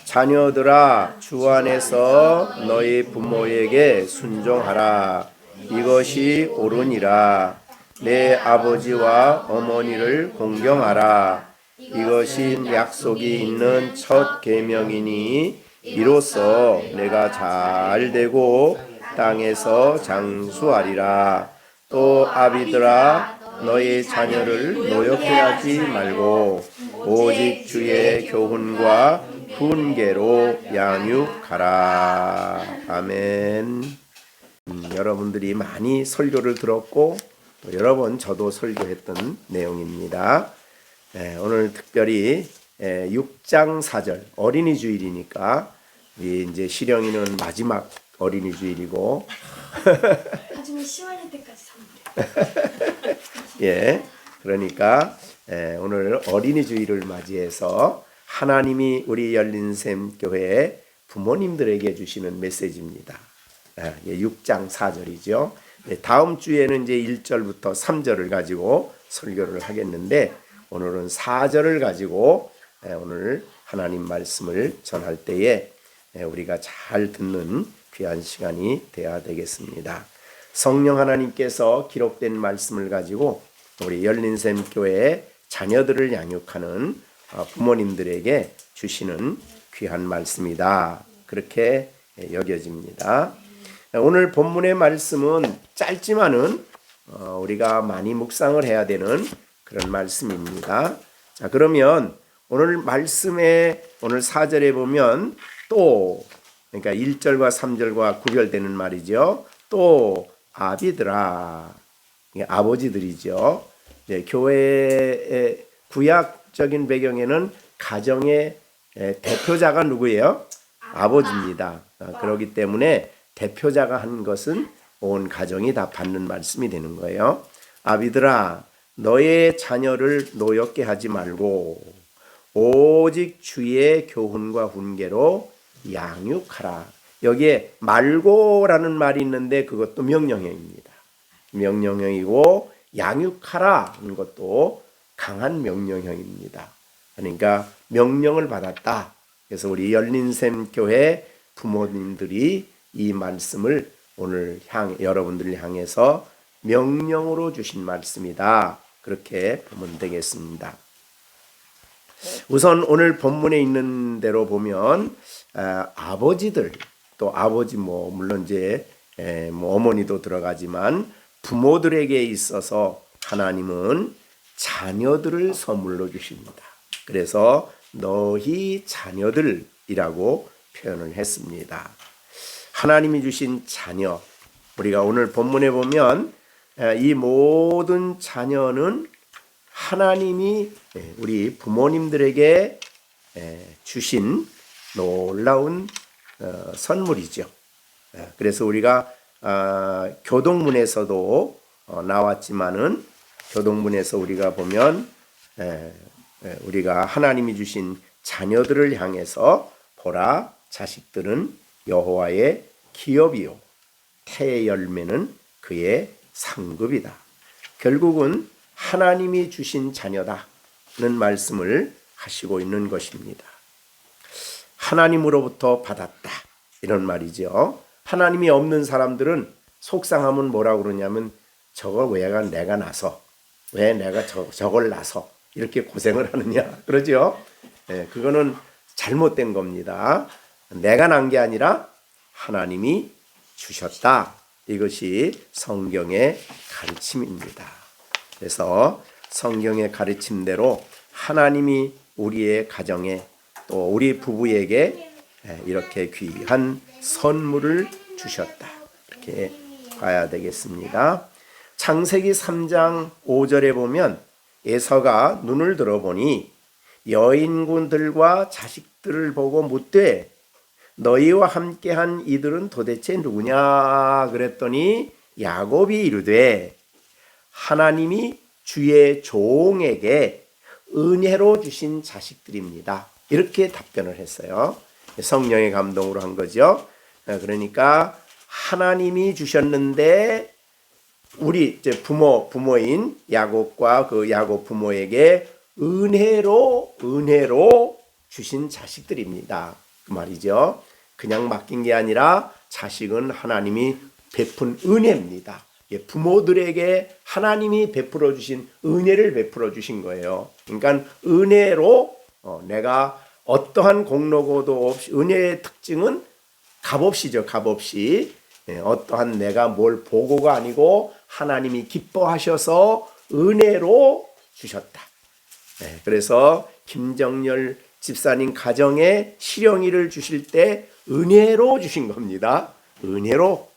자녀들아, 주 안에서 너희 부모에게 순종하라. 이것이 옳으니라. 내 아버지와 어머니를 공경하라. 이것이 약속이 있는 첫 계명이니 이로써 내가 잘 되고 땅에서 장수하리라. 또 아비들아, 너희 자녀를 노엽게 하지 말고 오직 주의 교훈과 훈계로 양육하라. 아멘. 여러분들이 많이 설교를 들었고 또 여러 번 저도 설교했던 내용입니다. 오늘 특별히 6장 4절 어린이 주일이니까 이제 시령이는 마지막 어린이 주일이고 나중에 시원할 때까지 산대. 예, 그러니까 오늘 어린이 주일을 맞이해서 하나님이 우리 열린샘 교회 부모님들에게 주시는 메시지입니다. 6장 4절이죠. 다음 주에는 이제 1절부터 3절을 가지고 설교를 하겠는데 오늘은 4절을 가지고 오늘 하나님 말씀을 전할 때에 우리가 잘 듣는 귀한 시간이 되어야 되겠습니다. 성령 하나님께서 기록된 말씀을 가지고 우리 열린샘 교회의 자녀들을 양육하는 부모님들에게 주시는 귀한 말씀이다. 그렇게 여겨집니다. 오늘 본문의 말씀은 짧지만은 우리가 많이 묵상을 해야 되는 그런 말씀입니다. 자, 그러면 오늘 말씀에 오늘 4절에 보면 또 그러니까 1절과 3절과 구별되는 말이죠. 또 아비들아, 아버지들이죠. 교회의 구약적인 배경에는 가정의 대표자가 누구예요? 아버지입니다. 그렇기 때문에 대표자가 한 것은 온 가정이 다 받는 말씀이 되는 거예요. 아비들아, 너의 자녀를 노엽게 하지 말고 오직 주의 교훈과 훈계로 양육하라. 여기에 말고라는 말이 있는데 그것도 명령형입니다. 명령형이고 양육하라 하는 것도 강한 명령형입니다. 그러니까 명령을 받았다. 그래서 우리 열린샘 교회 부모님들이 이 말씀을 오늘 여러분들을 향해서 명령으로 주신 말씀이다. 그렇게 보면 되겠습니다. 우선 오늘 본문에 있는 대로 보면 아버지들 또 아버지 물론 이제 어머니도 들어가지만 부모들에게 있어서 하나님은 자녀들을 선물로 주십니다. 그래서 너희 자녀들이라고 표현을 했습니다. 하나님이 주신 자녀, 우리가 오늘 본문에 보면 이 모든 자녀는 하나님이 우리 부모님들에게 주신 놀라운 선물이죠. 그래서 우리가 교동문에서도 나왔지만은 교동문에서 우리가 보면 우리가 하나님이 주신 자녀들을 향해서 보라, 자식들은 여호와의 기업이요 태의 열매는 그의 상급이다. 결국은 하나님이 주신 자녀다는 말씀을 하시고 있는 것입니다. 하나님으로부터 받았다 이런 말이죠. 하나님이 없는 사람들은 속상하면 뭐라고 그러냐면 저걸 왜 내가 나서 왜 내가 저걸 나서 이렇게 고생을 하느냐 그러죠. 그거는 잘못된 겁니다. 내가 난 게 아니라 하나님이 주셨다. 이것이 성경의 가르침입니다. 그래서 성경의 가르침대로 하나님이 우리의 가정에 또 우리 부부에게 이렇게 귀한 선물을 주셨다. 이렇게 봐야 되겠습니다. 창세기 3장 5절에 보면 에서가 눈을 들어보니 여인군들과 자식들을 보고 묻되 너희와 함께한 이들은 도대체 누구냐 그랬더니 야곱이 이르되 하나님이 주의 종에게 은혜로 주신 자식들입니다. 이렇게 답변을 했어요. 성령의 감동으로 한 거죠. 그러니까 하나님이 주셨는데 우리 이제 부모인 야곱과 그 야곱 부모에게 은혜로 주신 자식들입니다. 그 말이죠. 그냥 맡긴 게 아니라 자식은 하나님이 베푼 은혜입니다. 부모들에게 하나님이 베풀어 주신 은혜를 베풀어 주신 거예요. 그러니까 은혜로 내가 어떠한 공로고도 없이, 은혜의 특징은 값없이죠. 값없이. 어떠한 내가 뭘 보고가 아니고 하나님이 기뻐하셔서 은혜로 주셨다. 그래서 김정열 집사님 가정에 실영이를 주실 때 은혜로 주신 겁니다. 은혜로.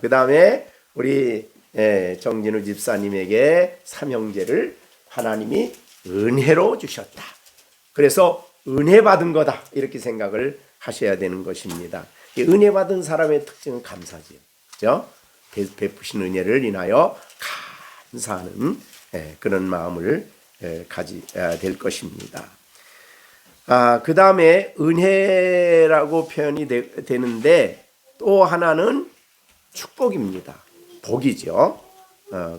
그 다음에 우리 정진우 집사님에게 삼형제를 하나님이 은혜로 주셨다. 그래서 은혜 받은 거다, 이렇게 생각을 하셔야 되는 것입니다. 은혜 받은 사람의 특징은 감사지요. 그죠? 베푸신 은혜를 인하여 감사하는 그런 마음을 가져야 될 것입니다. 그 다음에 은혜라고 표현이 되는데 또 하나는 축복입니다. 복이죠.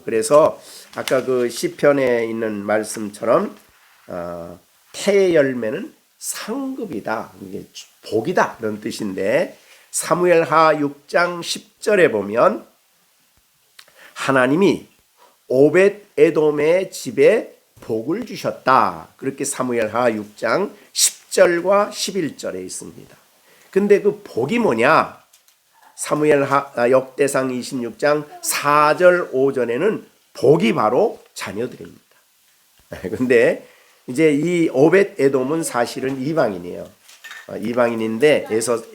그래서 아까 그 시편에 있는 말씀처럼 태의 열매는 상급이다, 이게 복이다, 이런 뜻인데, 사무엘하 6장 10절에 보면 하나님이 오벳 에돔의 집에 복을 주셨다, 그렇게 사무엘하 6장 10절과 11절에 있습니다. 근데 그 복이 뭐냐? 사무엘하 역대상 26장 4절 5절에는 복이 바로 자녀들입니다. 근데 이제 이 오벳 에돔은 사실은 이방인이에요. 이방인인데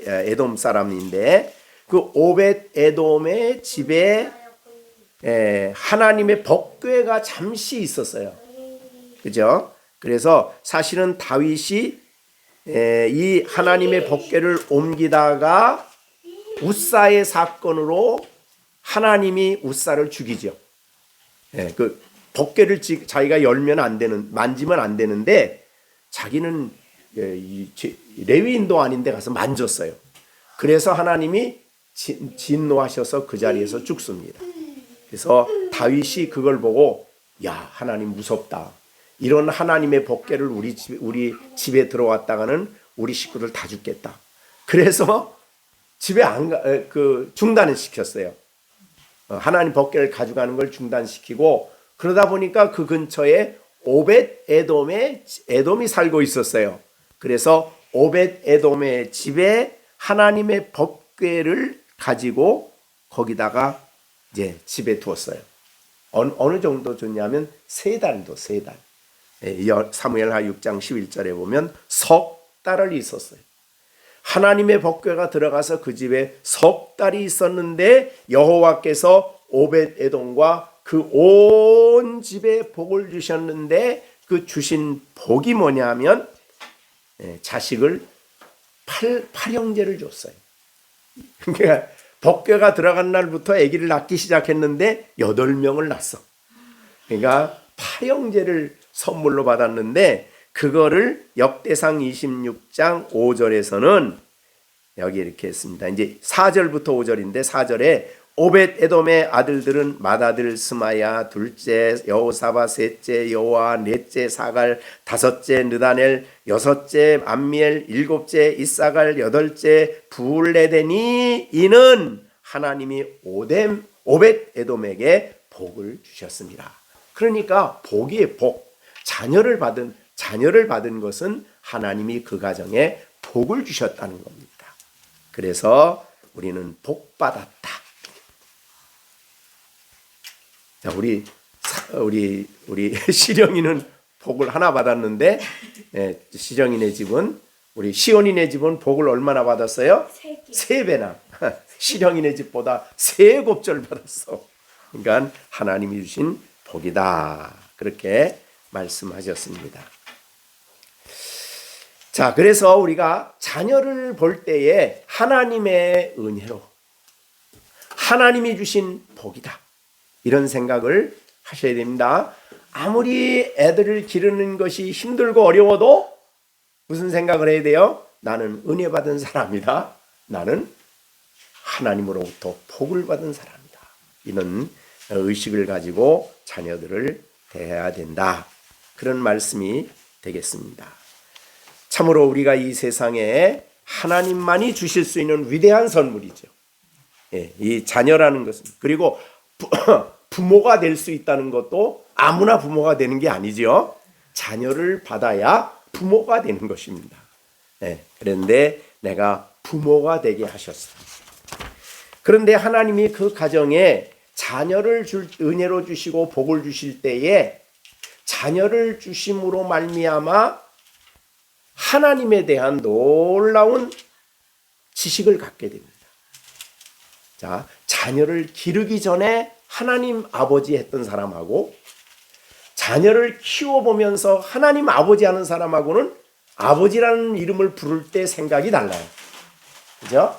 에돔 사람인데, 그 오벳 에돔의 집에 하나님의 법궤가 잠시 있었어요. 그죠? 그래서 사실은 다윗이 이 하나님의 법궤를 옮기다가 웃사의 사건으로 하나님이 웃사를 죽이죠. 그 법궤를 자기가 열면 안 되는, 만지면 안 되는데 자기는 레위인도 아닌데 가서 만졌어요. 그래서 하나님이 진노하셔서 그 자리에서 죽습니다. 그래서 다윗이 그걸 보고, 야, 하나님 무섭다. 이런 하나님의 법궤를 우리 집에 들어왔다가는 우리 식구들 다 죽겠다. 그래서 집에 중단을 시켰어요. 하나님 법궤를 가져가는 걸 중단시키고, 그러다 보니까 그 근처에 오벳 에돔이 살고 있었어요. 그래서 오벳 에돔의 집에 하나님의 법궤를 가지고 거기다가 이제 집에 두었어요. 어느 정도 줬냐면 3달도 3달. 사무엘하 6장 11절에 보면 석 달을 있었어요. 하나님의 법궤가 들어가서 그 집에 석 달이 있었는데 여호와께서 오벳 에돔과 그 온 집에 복을 주셨는데, 그 주신 복이 뭐냐면 자식을 8형제를 줬어요. 그러니까 법궤가 들어간 날부터 아기를 낳기 시작했는데 8명을 낳았어. 그러니까 8형제를 선물로 받았는데, 그거를 역대상 26장 5절에서는 여기 이렇게 했습니다. 이제 4절부터 5절인데 4절에 오벳 에돔의 아들들은 맏아들 스마야, 둘째 여호사바, 셋째 여호와, 넷째 사갈, 다섯째 느다넬, 여섯째 암미엘, 일곱째 이사갈, 여덟째 부울레데니, 이는 하나님이 오벳 에돔에게 복을 주셨습니다. 그러니까 복이의 복, 자녀를 받은 것은 하나님이 그 가정에 복을 주셨다는 겁니다. 그래서 우리는 복 받았다. 자, 우리 시령이는 복을 하나 받았는데, 시령이네 집은, 우리 시온이네 집은 복을 얼마나 받았어요? 3배나. 시령이네 집보다 3곱절 받았어. 그러니까 하나님이 주신 복이다, 그렇게 말씀하셨습니다. 자, 그래서 우리가 자녀를 볼 때에 하나님의 은혜로, 하나님이 주신 복이다, 이런 생각을 하셔야 됩니다. 아무리 애들을 기르는 것이 힘들고 어려워도 무슨 생각을 해야 돼요? 나는 은혜 받은 사람이다. 나는 하나님으로부터 복을 받은 사람이다. 이런 의식을 가지고 자녀들을 대해야 된다. 그런 말씀이 되겠습니다. 참으로 우리가 이 세상에 하나님만이 주실 수 있는 위대한 선물이죠. 예, 이 자녀라는 것은. 그리고 부모가 될 수 있다는 것도 아무나 부모가 되는 게 아니죠. 자녀를 받아야 부모가 되는 것입니다. 예, 그런데 내가 부모가 되게 하셨어. 그런데 하나님이 그 가정에 자녀를 은혜로 주시고 복을 주실 때에 자녀를 주심으로 말미암아 하나님에 대한 놀라운 지식을 갖게 됩니다. 자, 자녀를 기르기 전에 하나님 아버지 했던 사람하고 자녀를 키워보면서 하나님 아버지 하는 사람하고는 아버지라는 이름을 부를 때 생각이 달라요. 그죠?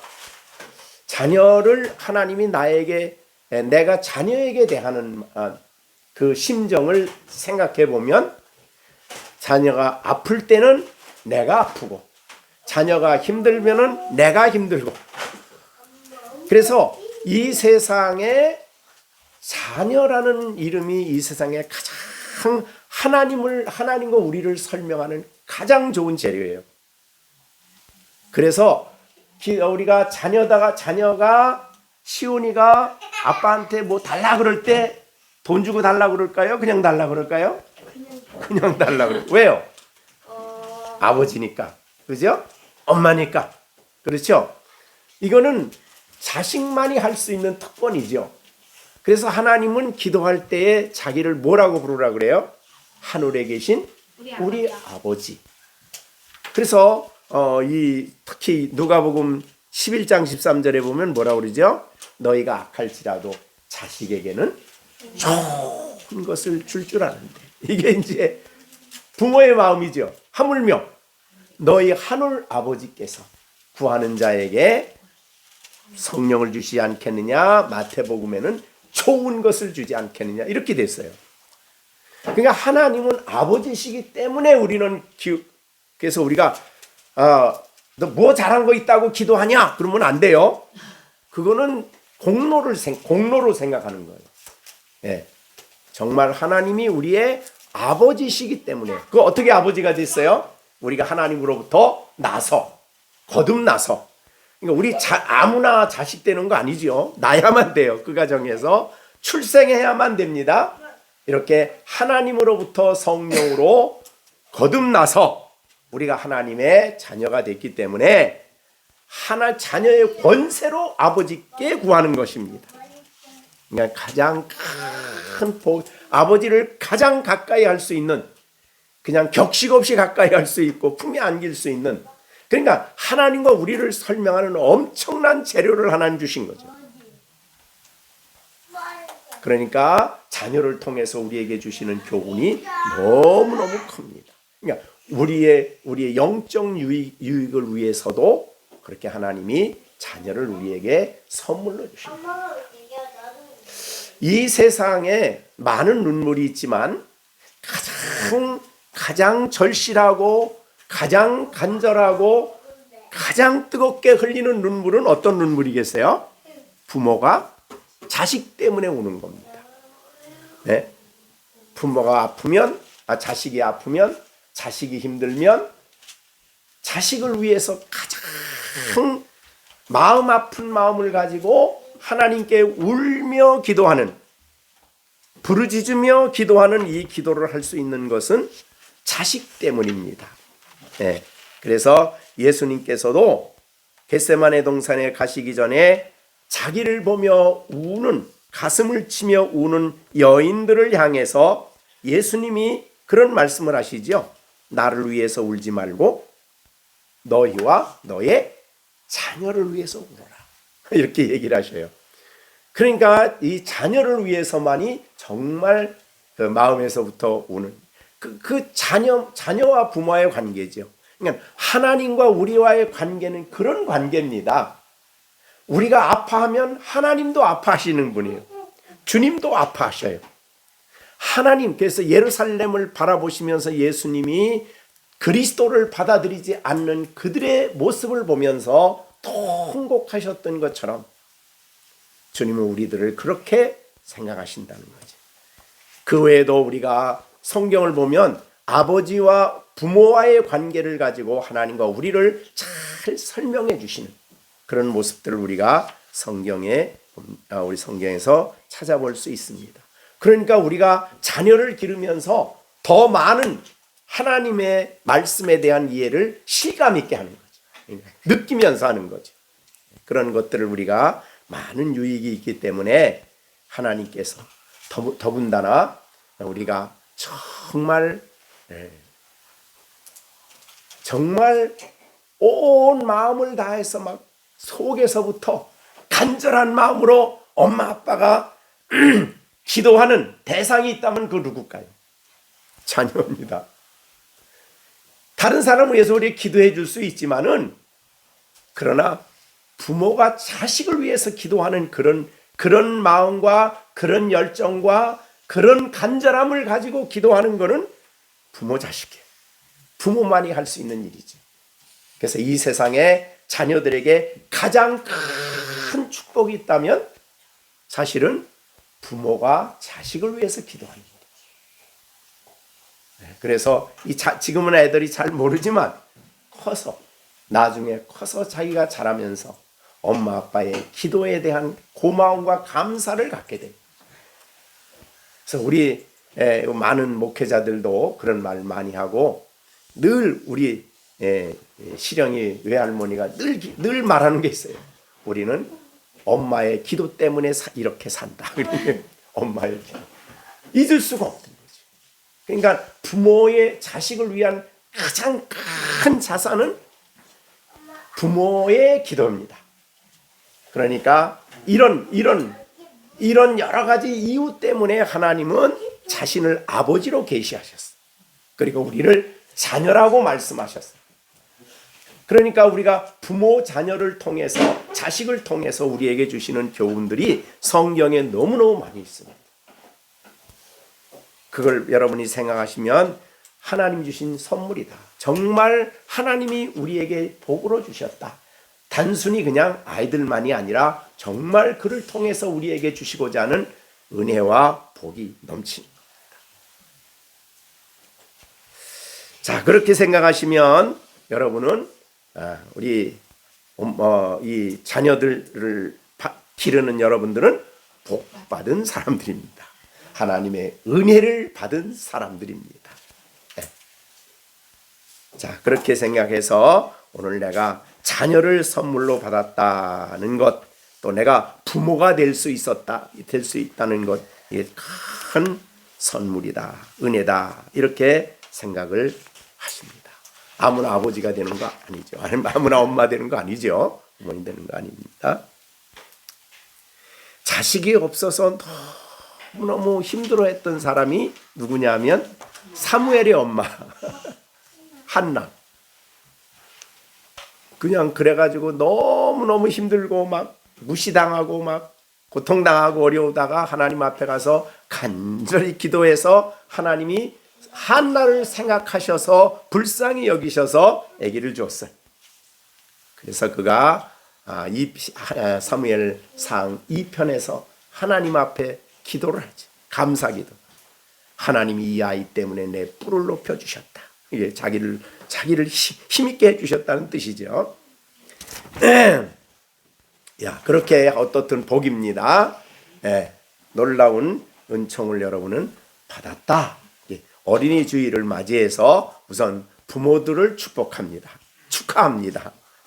자녀를 하나님이 내가 자녀에게 대하는 그 심정을 생각해 보면 자녀가 아플 때는 내가 아프고 자녀가 힘들면은 내가 힘들고 그래서 이 세상에 자녀라는 이름이 이 세상에 가장 하나님과 우리를 설명하는 가장 좋은 재료예요. 그래서 우리가 자녀가 시온이가 아빠한테 뭐 달라 그럴 때 돈 주고 달라 그럴까요? 그냥 달라 그럴까요? 그냥 달라 그래요. 왜요? 아버지니까. 그죠? 엄마니까. 그렇죠? 이거는 자식만이 할 수 있는 특권이죠. 그래서 하나님은 기도할 때에 자기를 뭐라고 부르라 그래요? 하늘에 계신 우리 아버지. 그래서 특히 누가복음 11장 13절에 보면 뭐라고 그러죠? 너희가 악할지라도 자식에게는 좋은 것을 줄 아는데. 이게 이제 부모의 마음이죠. 하물며 너희 하늘 아버지께서 구하는 자에게 성령을 주시지 않겠느냐? 마태복음에는 좋은 것을 주지 않겠느냐? 이렇게 됐어요. 그러니까 하나님은 아버지시기 때문에 우리는 그래서 우리가 너 뭐 잘한 거 있다고 기도하냐? 그러면 안 돼요. 그거는 공로로 생각하는 거예요. 예. 정말 하나님이 우리의 아버지시기 때문에. 그 어떻게 아버지가 됐어요? 우리가 하나님으로부터 거듭나서. 그러니까 우리 아무나 자식 되는 거 아니죠. 나야만 돼요. 그 가정에서 출생해야만 됩니다. 이렇게 하나님으로부터 성령으로 거듭나서 우리가 하나님의 자녀가 됐기 때문에 자녀의 권세로 아버지께 구하는 것입니다. 그러니까 가장 큰 아버지를 가장 가까이 할 수 있는, 그냥 격식 없이 가까이 할 수 있고 품에 안길 수 있는, 그러니까 하나님과 우리를 설명하는 엄청난 재료를 하나님 주신 거죠. 그러니까 자녀를 통해서 우리에게 주시는 교훈이 너무너무 큽니다. 그러니까 우리의 영적 유익을 위해서도 그렇게 하나님이 자녀를 우리에게 선물로 주십니다. 이 세상에 많은 눈물이 있지만 가장 절실하고 가장 간절하고 가장 뜨겁게 흘리는 눈물은 어떤 눈물이겠어요? 부모가 자식 때문에 우는 겁니다. 네? 부모가 아프면, 자식이 아프면, 자식이 힘들면 자식을 위해서 가장 마음 아픈 마음을 가지고 하나님께 울며 기도하는, 부르짖으며 기도하는 이 기도를 할 수 있는 것은 자식 때문입니다. 네. 그래서 예수님께서도 겟세마네 동산에 가시기 전에 자기를 보며 우는, 가슴을 치며 우는 여인들을 향해서 예수님이 그런 말씀을 하시죠. 나를 위해서 울지 말고 너희와 너의 자녀를 위해서 울어라. 이렇게 얘기를 하셔요. 그러니까 이 자녀를 위해서만이 정말 그 마음에서부터 우는 그 자녀와 부모의 관계죠. 그러니까 하나님과 우리와의 관계는 그런 관계입니다. 우리가 아파하면 하나님도 아파하시는 분이에요. 주님도 아파하셔요. 하나님께서 예루살렘을 바라보시면서 예수님이 그리스도를 받아들이지 않는 그들의 모습을 보면서 통곡하셨던 것처럼 주님은 우리들을 그렇게 생각하신다는 거죠. 그 외에도 우리가 성경을 보면 아버지와 부모와의 관계를 가지고 하나님과 우리를 잘 잘 설명해 주시는 그런 모습들을 우리가 우리 성경에서 찾아볼 수 있습니다. 그러니까 우리가 자녀를 기르면서 더 많은 하나님의 말씀에 대한 이해를 실감 있게 하는 거죠. 느끼면서 하는 거죠. 그런 것들을 우리가 많은 유익이 있기 때문에 하나님께서 더군다나 우리가 정말 온 마음을 다해서 막 속에서부터 간절한 마음으로 엄마 아빠가 기도하는 대상이 있다면 그 누굴까요? 자녀입니다. 다른 사람을 위해서 우리 기도해 줄 수 있지만은 그러나 부모가 자식을 위해서 기도하는 그런 마음과 그런 열정과 그런 간절함을 가지고 기도하는 것은 부모 자식이에요. 부모만이 할 수 있는 일이죠. 그래서 이 세상에 자녀들에게 가장 큰 축복이 있다면 사실은 부모가 자식을 위해서 기도하는 일이에요. 그래서 지금은 애들이 잘 모르지만 나중에 커서 자기가 자라면서 엄마 아빠의 기도에 대한 고마움과 감사를 갖게 돼요. 그래서 우리 많은 목회자들도 그런 말 많이 하고 늘 우리 시령이 외할머니가 늘 말하는 게 있어요. 우리는 엄마의 기도 때문에 이렇게 산다. 엄마의 기도. 잊을 수가 없는 거죠. 그러니까 부모의 자식을 위한 가장 큰 자산은 부모의 기도입니다. 그러니까 이런 여러 가지 이유 때문에 하나님은 자신을 아버지로 계시하셨어요. 그리고 우리를 자녀라고 말씀하셨어요. 그러니까 우리가 부모 자녀를 통해서 자식을 통해서 우리에게 주시는 교훈들이 성경에 너무너무 많이 있습니다. 그걸 여러분이 생각하시면 하나님 주신 선물이다. 정말 하나님이 우리에게 복으로 주셨다. 단순히 그냥 아이들만이 아니라 정말 그를 통해서 우리에게 주시고자 하는 은혜와 복이 넘치는 겁니다. 자, 그렇게 생각하시면 여러분은 우리 이 자녀들을 기르는 여러분들은 복받은 사람들입니다. 하나님의 은혜를 받은 사람들입니다. 자, 그렇게 생각해서 오늘 내가 자녀를 선물로 받았다는 것, 또 내가 부모가 될 수 있다는 것, 이게 큰 선물이다, 은혜다, 이렇게 생각을 하십니다. 아무나 아버지가 되는 거 아니죠. 아무나 엄마 되는 거 아니죠. 부모님 되는 거 아닙니다. 자식이 없어서 너무너무 힘들어했던 사람이 누구냐면 사무엘의 엄마 한나. 그냥 그래가지고 너무너무 힘들고 막 무시당하고 막 고통당하고 어려우다가 하나님 앞에 가서 간절히 기도해서 하나님이 한나를 생각하셔서 불쌍히 여기셔서 아기를 주었어요. 그래서 그가 사무엘상 2편에서 하나님 앞에 기도를 하죠. 감사기도. 하나님이 이 아이 때문에 내 뿔을 높여주셨다. 이게 자기를 힘있게 해주셨다는 뜻이죠. 그렇게 어떻든 복입니다. 놀라운 은총을 여러분은 받았다. 어린이 주일을 맞이해서 우선 부모들을 축하합니다.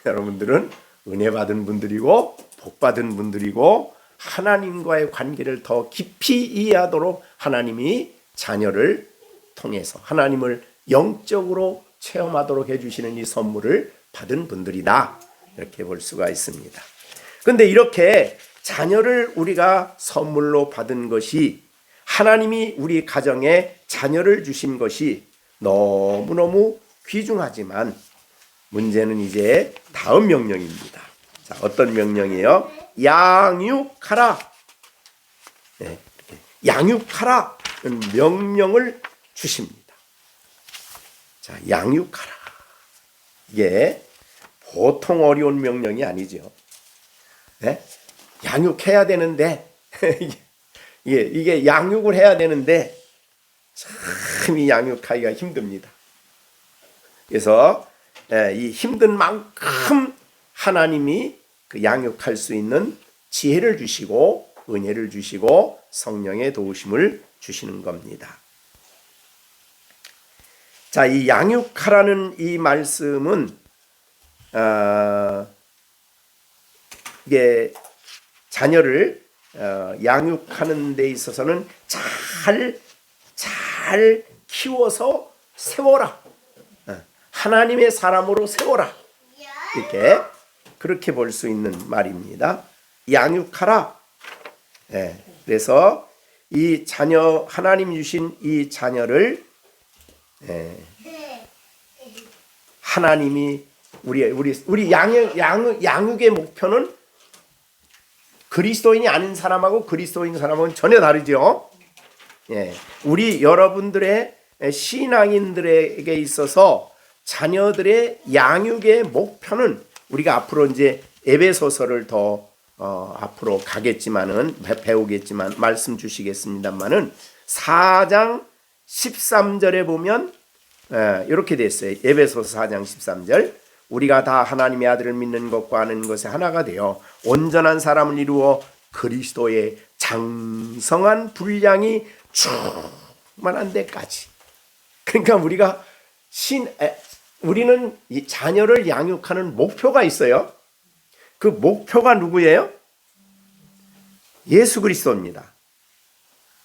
여러분들은 은혜 받은 분들이고 복 받은 분들이고 하나님과의 관계를 더 깊이 이해하도록 하나님이 자녀를 통해서 하나님을 영적으로 체험하도록 해주시는 이 선물을 받은 분들이다. 이렇게 볼 수가 있습니다. 그런데 이렇게 자녀를 우리가 선물로 받은 것이 하나님이 우리 가정에 자녀를 주신 것이 너무너무 귀중하지만 문제는 이제 다음 명령입니다. 자, 어떤 명령이에요? 양육하라. 양육하라. 명령을 주십니다. 자, 양육하라. 이게 보통 어려운 명령이 아니죠. 양육해야 되는데 이게 양육을 해야 되는데 참 이 양육하기가 힘듭니다. 그래서 이 힘든 만큼 하나님이 그 양육할 수 있는 지혜를 주시고 은혜를 주시고 성령의 도우심을 주시는 겁니다. 자, 이 양육하라는 이 말씀은 이게 자녀를 양육하는 데 있어서는 잘 키워서 세워라. 하나님의 사람으로 세워라. 이렇게 그렇게 볼 수 있는 말입니다. 양육하라. 그래서 이 자녀, 하나님 주신 이 자녀를 하나님이 우리 양육의 목표는 그리스도인이 아닌 사람하고 그리스도인 사람은 전혀 다르죠. 우리 여러분들의 신앙인들에게 있어서 자녀들의 양육의 목표는 우리가 앞으로 이제 에베소서를 더 앞으로 가겠지만은 배우겠지만 말씀 주시겠습니다만은 4장 13절에 보면 이렇게 됐어요. 에베소서 4장 13절. 우리가 다 하나님의 아들을 믿는 것과 아는 것에 하나가 되어 온전한 사람을 이루어 그리스도의 장성한 분량이 충만한 데까지. 그러니까 우리는 이 자녀를 양육하는 목표가 있어요. 그 목표가 누구예요? 예수 그리스도입니다.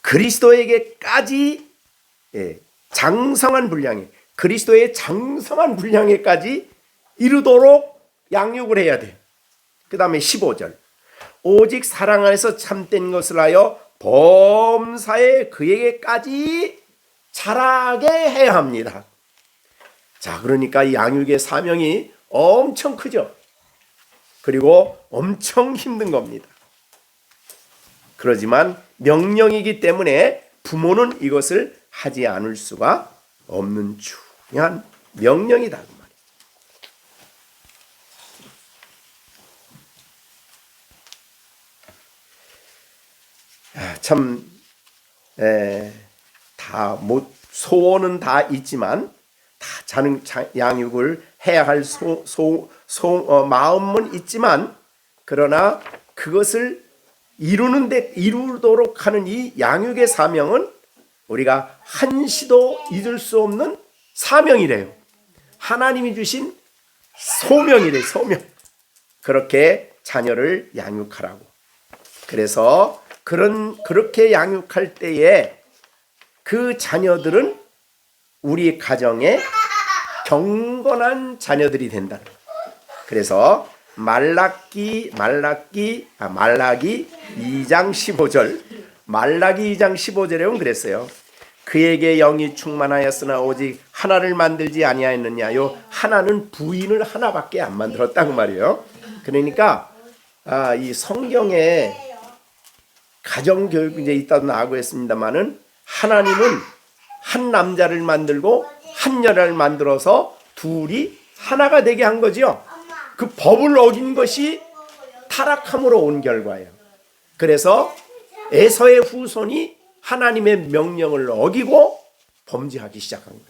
그리스도에게까지 장성한 분량에, 그리스도의 장성한 분량에까지 이르도록 양육을 해야 돼요. 그 다음에 15절. 오직 사랑 안에서 참된 것을 하여 범사에 그에게까지 자라게 해야 합니다. 자, 그러니까 이 양육의 사명이 엄청 크죠. 그리고 엄청 힘든 겁니다. 그러지만 명령이기 때문에 부모는 이것을 하지 않을 수가 없는 중요한 명령이다. 참, 소원은 다 있지만, 양육을 해야 할 마음은 있지만, 그러나 그것을 이루도록 하는 이 양육의 사명은 우리가 한시도 잊을 수 없는 사명이래요. 하나님이 주신 소명이래요, 소명. 그렇게 자녀를 양육하라고. 그래서 그렇게 양육할 때에 그 자녀들은 우리 가정의 경건한 자녀들이 된다. 그래서 말라기 2장 15절, 말라기 2장 15절에 보면 그랬어요. 그에게 영이 충만하였으나 오직 하나를 만들지 아니하였느냐. 요 하나는 부인을 하나밖에 안 만들었다고 말이에요. 그러니까 이 성경에 가정교육 이제 있다도 나오고 했습니다만은 하나님은 한 남자를 만들고 한 여자를 만들어서 둘이 하나가 되게 한 거지요. 그 법을 어긴 것이 타락함으로 온 결과예요. 그래서 에서의 후손이 하나님의 명령을 어기고 범죄하기 시작한 거예요.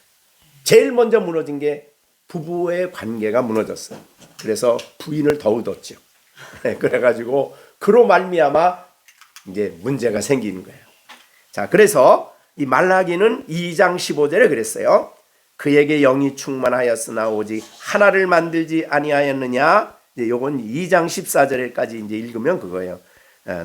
제일 먼저 무너진 게 부부의 관계가 무너졌어요. 그래서 부인을 더 얻었죠. 그래가지고 그로 말미암아 이제 문제가 생기는 거예요. 자, 그래서 이 말라기는 2장 15절에 그랬어요. 그에게 영이 충만하였으나 오직 하나를 만들지 아니하였느냐. 이제 요건 2장 14절까지 이제 읽으면 그거예요.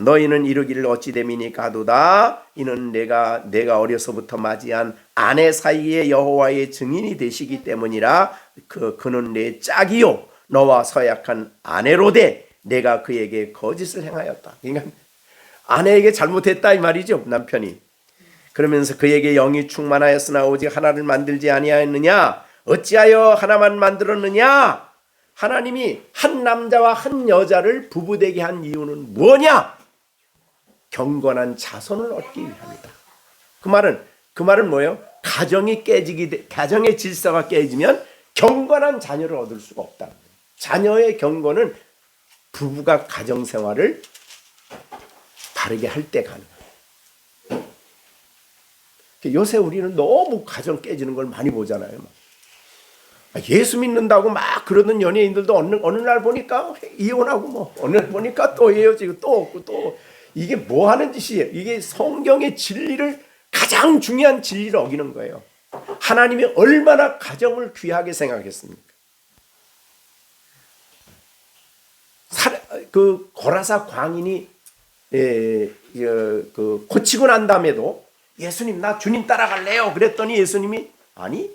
너희는 이르기를 어찌 됨이니 가도다. 이는 내가 어려서부터 맞이한 아내 사이에 여호와의 증인이 되시기 때문이라. 그는 내 짝이요 너와 서약한 아내로 돼 내가 그에게 거짓을 행하였다. 그러니까 아내에게 잘못했다 이 말이죠, 남편이. 그러면서 그에게 영이 충만하였으나 오직 하나를 만들지 아니하였느냐. 어찌하여 하나만 만들었느냐. 하나님이 한 남자와 한 여자를 부부되게 한 이유는 뭐냐? 경건한 자손을 얻기 위함이다. 그 말은 뭐예요? 가정의 질서가 깨지면 경건한 자녀를 얻을 수가 없다. 자녀의 경건은 부부가 가정 생활을 바르게 할 때 가능해요. 요새 우리는 너무 가정 깨지는 걸 많이 보잖아요. 예수 믿는다고 막 그러던 연예인들도 어느 날 보니까 이혼하고 뭐 어느 날 보니까 또 헤어지고 또 없고 또 이게 뭐 하는 짓이에요? 이게 성경의 진리를 가장 중요한 진리를 어기는 거예요. 하나님이 얼마나 가정을 귀하게 생각했습니까? 그 고라사 광인이 고치고 난 다음에도 예수님 나 주님 따라갈래요. 그랬더니 예수님이 아니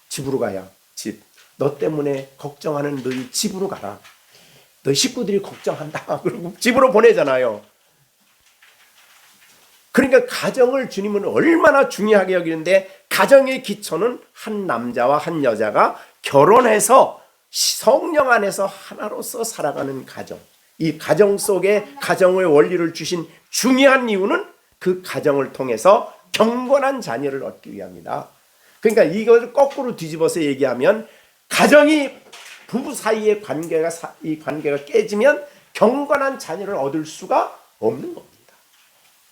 집으로 가야 집. 너 때문에 걱정하는 너희 집으로 가라. 너희 식구들이 걱정한다. 그리고 집으로 보내잖아요. 그러니까 가정을 주님은 얼마나 중요하게 여기는데 가정의 기초는 한 남자와 한 여자가 결혼해서 성령 안에서 하나로서 살아가는 가정. 이 가정 속에 가정의 원리를 주신 중요한 이유는 그 가정을 통해서 경건한 자녀를 얻기 위함이다. 그러니까 이것을 거꾸로 뒤집어서 얘기하면 가정이 부부 사이의 이 관계가 깨지면 경건한 자녀를 얻을 수가 없는 겁니다.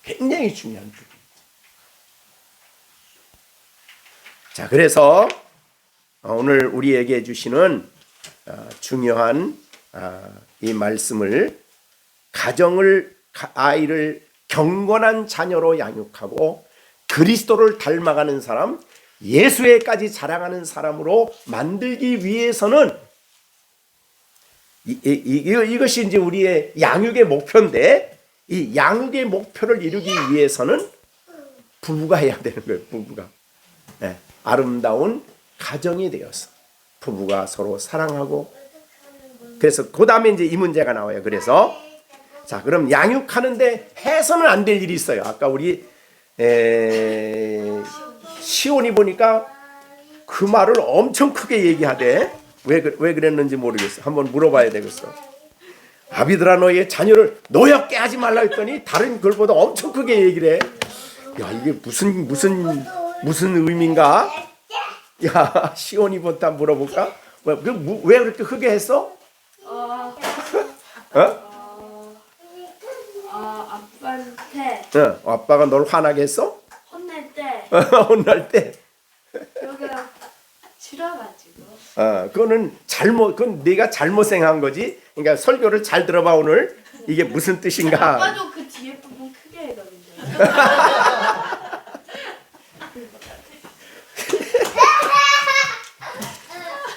굉장히 중요한 부분입니다. 자, 그래서 오늘 우리에게 주시는 중요한 이 말씀을 아이를 경건한 자녀로 양육하고 그리스도를 닮아가는 사람, 예수에까지 자랑하는 사람으로 만들기 위해서는 이것이 이제 우리의 양육의 목표인데 이 양육의 목표를 이루기 위해서는 부부가 해야 되는 거예요. 부부가 아름다운 가정이 되어서 부부가 서로 사랑하고 그래서 그 다음에 이제 이 문제가 나와요. 그래서 자 그럼 양육하는데 해서는 안 될 일이 있어요. 아까 우리 시온이 보니까 그 말을 엄청 크게 얘기하대. 왜 그랬는지 모르겠어. 한번 물어봐야 되겠어. 아비들아 너의 자녀를 노엽게 하지 말라 했더니 다른 글보다 엄청 크게 얘기를 해. 야 이게 무슨 의미인가? 야 시온이부터 물어볼까? 왜 그렇게 크게 했어? 아빠한테 아빠가 널 화나게 했어? 혼낼 때 혼날 때? 여기가 줄어가지고 그건 네가 잘못 생각한 거지. 그러니까 설교를 잘 들어봐 오늘. 이게 무슨 뜻인가? 아빠도 그 뒤에 부분 크게 해거든요.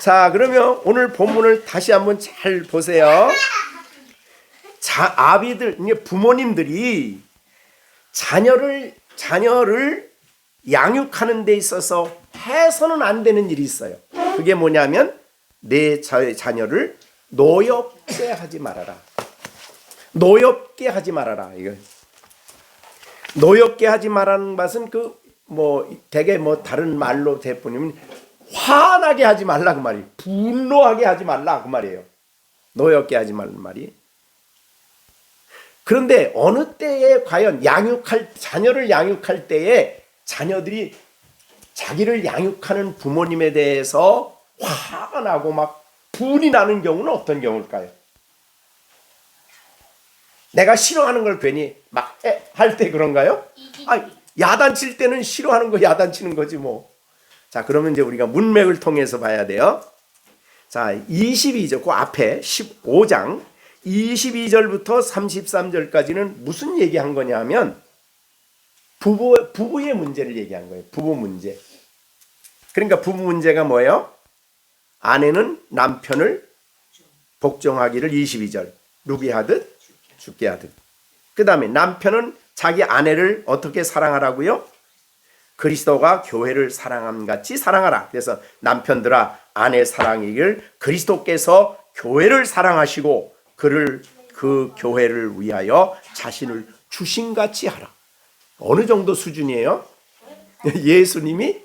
자, 그러면 오늘 본문을 다시 한번 잘 보세요. 아비들, 부모님들이 자녀를 양육하는 데 있어서 해서는 안 되는 일이 있어요. 그게 뭐냐면 내 자녀를 노엽게 하지 말아라. 노엽게 하지 말아라. 이거 노엽게 하지 말라는 것은 되게 다른 말로 대표님은 화나게 하지 말라 그 말이에요. 분노하게 하지 말라 그 말이에요. 노엽게 하지 말라는 말이. 그런데 어느 때에 과연 자녀를 양육할 때에 자녀들이 자기를 양육하는 부모님에 대해서 화가 나고 막 분이 나는 경우는 어떤 경우일까요? 내가 싫어하는 걸 괜히 막 할 때 그런가요? 야단칠 때는 싫어하는 거 야단치는 거지 뭐. 자, 그러면 이제 우리가 문맥을 통해서 봐야 돼요. 자, 22절, 그 앞에 15장 22절부터 33절까지는 무슨 얘기한 거냐면 부부의 문제를 얘기한 거예요. 부부 문제. 그러니까 부부 문제가 뭐예요? 아내는 남편을 복종하기를 22절 누구게 하듯 죽게 하듯. 그 다음에 남편은 자기 아내를 어떻게 사랑하라고요? 그리스도가 교회를 사랑함 같이 사랑하라. 그래서 남편들아 아내 사랑이길 그리스도께서 교회를 사랑하시고 그 교회를 위하여 자신을 주신같이 하라. 어느 정도 수준이에요? 예수님이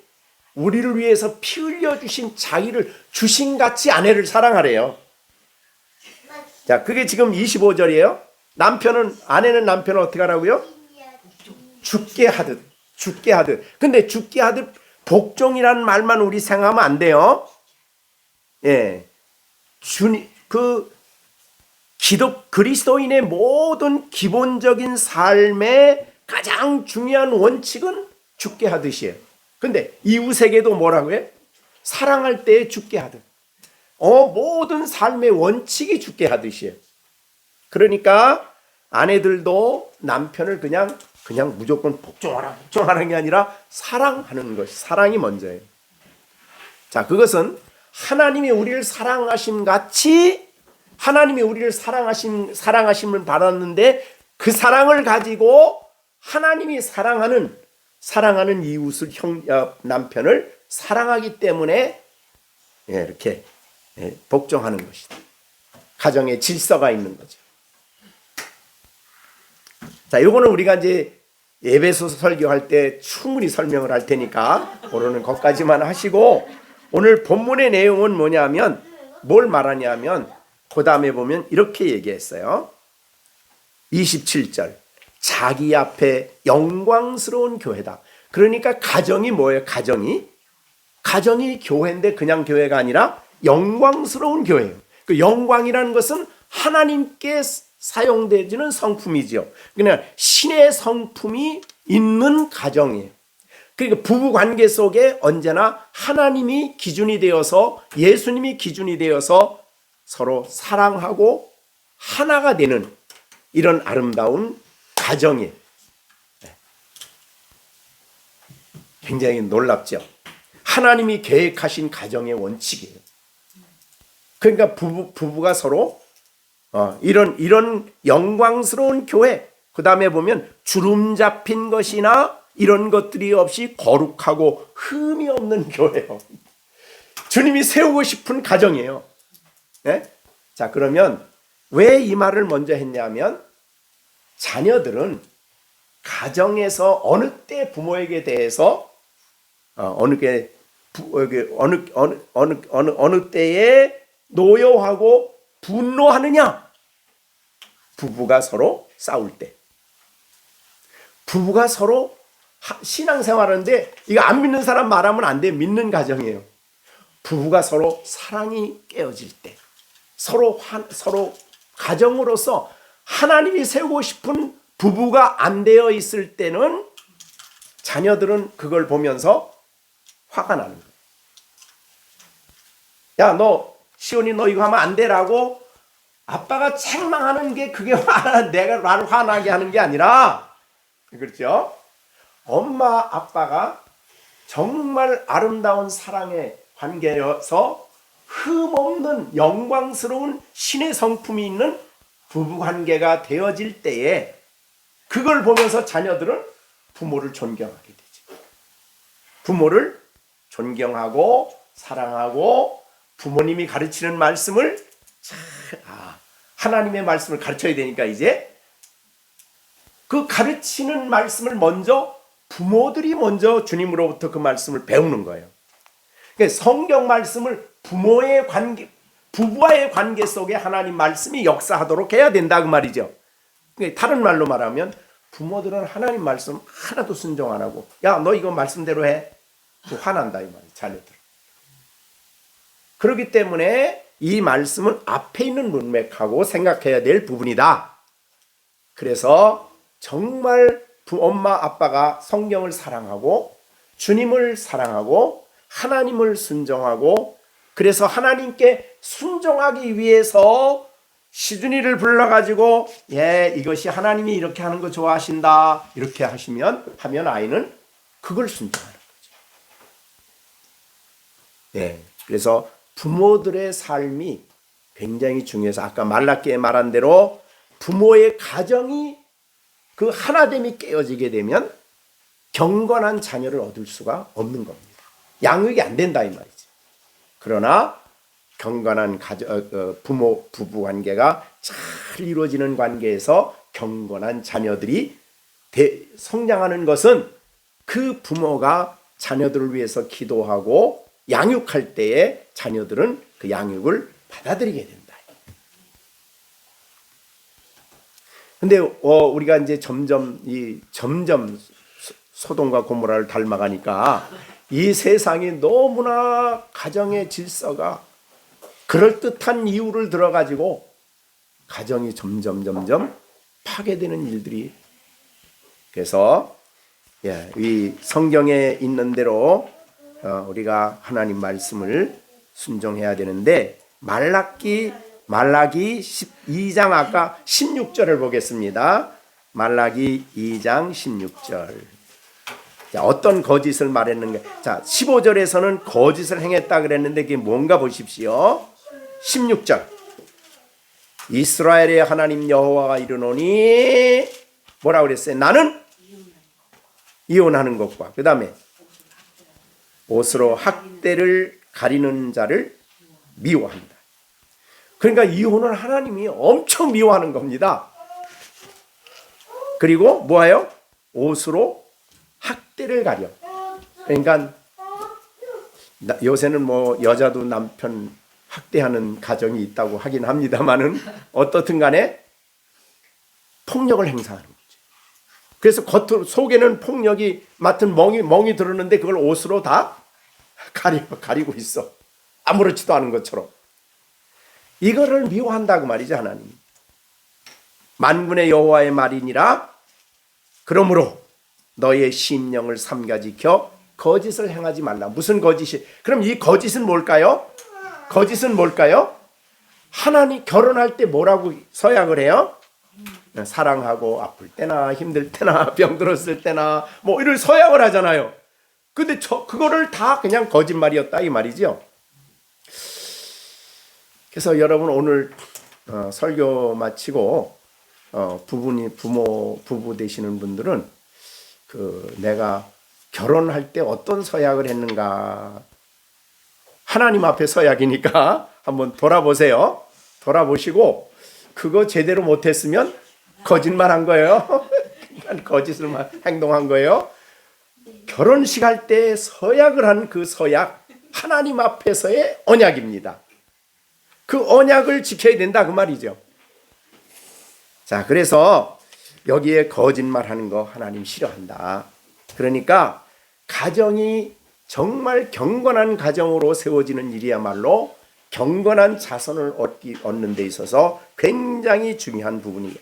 우리를 위해서 피 흘려주신 자기를 주신같이 아내를 사랑하래요. 자, 그게 지금 25절이에요. 아내는 남편을 어떻게 하라고요? 죽게 하듯. 근데 죽게 하듯 복종이라는 말만 우리 생각하면 안 돼요. 예. 그리스도인의 모든 기본적인 삶의 가장 중요한 원칙은 죽게 하듯이에요. 근데 이웃에게도 뭐라고 해? 사랑할 때에 죽게 하듯 모든 삶의 원칙이 죽게 하듯이에요. 그러니까 아내들도 남편을 그냥 무조건 복종하는 게 아니라 사랑하는 것이 사랑이 먼저예요. 자, 그것은 하나님이 우리를 사랑하심 같이 하나님이 우리를 사랑하심을 받았는데 그 사랑을 가지고 하나님이 사랑하는 이웃을 남편을 사랑하기 때문에 이렇게 복종하는 것이다. 가정에 질서가 있는 거죠. 자, 이거는 우리가 이제 에베소서 설교할 때 충분히 설명을 할 테니까 그러는 것까지만 하시고 오늘 본문의 내용은 뭐냐면 뭘 말하냐면 그 다음에 보면 이렇게 얘기했어요. 27절 자기 앞에 영광스러운 교회다. 그러니까 가정이 뭐예요? 가정이 교회인데 그냥 교회가 아니라 영광스러운 교회예요. 그 영광이라는 것은 하나님께 사용되지는 성품이지요. 그냥 신의 성품이 있는 가정이에요. 그러니까 부부 관계 속에 언제나 하나님이 기준이 되어서 예수님이 기준이 되어서 서로 사랑하고 하나가 되는 이런 아름다운 가정이에요. 굉장히 놀랍죠. 하나님이 계획하신 가정의 원칙이에요. 그러니까 부부가 서로 이런 영광스러운 교회, 그 다음에 보면 주름 잡힌 것이나 이런 것들이 없이 거룩하고 흠이 없는 교회요. 주님이 세우고 싶은 가정이에요. 네? 자, 그러면 왜 이 말을 먼저 했냐면 자녀들은 가정에서 어느 때 부모에게 대해서 어느 때에 노여하고 분노하느냐? 부부가 서로 싸울 때. 부부가 서로 신앙생활하는데 이거 안 믿는 사람 말하면 안 돼. 믿는 가정이에요. 부부가 서로 사랑이 깨어질 때. 서로 가정으로서 하나님이 세우고 싶은 부부가 안 되어 있을 때는 자녀들은 그걸 보면서 화가 나는 거예요. 야, 시온이 너 이거 하면 안 되라고 아빠가 책망하는 게 그게 내가 나를 화나게 하는 게 아니라, 그렇죠? 엄마 아빠가 정말 아름다운 사랑의 관계여서 흠없는 영광스러운 신의 성품이 있는 부부관계가 되어질 때에 그걸 보면서 자녀들은 부모를 존경하게 되죠. 부모를 존경하고 사랑하고 부모님이 가르치는 말씀을 하나님의 말씀을 가르쳐야 되니까 이제 그 가르치는 말씀을 먼저 부모들이 먼저 주님으로부터 그 말씀을 배우는 거예요. 그러니까 성경 말씀을 부부와의 관계 속에 하나님 말씀이 역사하도록 해야 된다 그 말이죠. 그러니까 다른 말로 말하면 부모들은 하나님 말씀 하나도 순종 안 하고 야, 너 이거 말씀대로 해. 화난다 이 말이에요. 자녀들. 그렇기 때문에 이 말씀은 앞에 있는 문맥하고 생각해야 될 부분이다. 그래서 정말 엄마 아빠가 성경을 사랑하고 주님을 사랑하고 하나님을 순종하고 그래서 하나님께 순종하기 위해서 시준이를 불러가지고 이것이 하나님이 이렇게 하는 거 좋아하신다 이렇게 하면 아이는 그걸 순종하는 거죠. 그래서 부모들의 삶이 굉장히 중요해서 아까 말라기에 말한 대로 부모의 가정이 그 하나됨이 깨어지게 되면 경건한 자녀를 얻을 수가 없는 겁니다. 양육이 안 된다 이 말이죠. 그러나 경건한 부부 관계가 잘 이루어지는 관계에서 경건한 자녀들이 성장하는 것은 그 부모가 자녀들을 위해서 기도하고 양육할 때에 자녀들은 그 양육을 받아들이게 된다. 근데 우리가 이제 점점 소돔과 고모라를 닮아가니까 이 세상이 너무나 가정의 질서가 그럴듯한 이유를 들어가지고 가정이 점점 파괴되는 일들이 그래서 이 성경에 있는 대로 우리가 하나님 말씀을 순종해야 되는데 말라기 2장 아까 16절을 보겠습니다. 말라기 2장 16절. 자, 어떤 거짓을 말했는가? 자, 15절에서는 거짓을 행했다 그랬는데 그게 뭔가 보십시오. 16절. 이스라엘의 하나님 여호와가 이르노니 뭐라고 그랬어요? 나는 이혼하는 것과 그 다음에 옷으로 학대를 가리는 자를 미워한다. 그러니까 이혼을 하나님이 엄청 미워하는 겁니다. 그리고 뭐예요? 옷으로 학대를 가려. 그러니까 요새는 뭐 여자도 남편 학대하는 가정이 있다고 하긴 합니다만은 어떻든 간에 폭력을 행사하는 거죠. 그래서 겉으로 속에는 폭력이 맡은 멍이 들었는데 그걸 옷으로 다 가리고 있어. 아무렇지도 않은 것처럼. 이거를 미워한다고 말이죠, 하나님. 만군의 여호와의 말이니라. 그러므로 너의 심령을 삼가 지켜 거짓을 행하지 말라. 무슨 거짓이? 그럼 이 거짓은 뭘까요? 거짓은 뭘까요? 하나님 결혼할 때 뭐라고 서약을 해요? 사랑하고 아플 때나 힘들 때나 병들었을 때나 뭐 이런 서약을 하잖아요. 근데 그거를 다 그냥 거짓말이었다 이 말이죠. 그래서 여러분 오늘 설교 마치고 부부 되시는 분들은 내가 결혼할 때 어떤 서약을 했는가, 하나님 앞에 서약이니까 한번 돌아보세요. 돌아보시고 그거 제대로 못했으면 거짓말한 거예요. 거짓을 행동한 거예요. 결혼식 할 때 서약을 한 그 서약, 하나님 앞에서의 언약입니다. 그 언약을 지켜야 된다 그 말이죠. 자, 그래서 여기에 거짓말하는 거 하나님 싫어한다. 그러니까 가정이 정말 경건한 가정으로 세워지는 일이야말로 경건한 자손을 얻는 데 있어서 굉장히 중요한 부분이에요.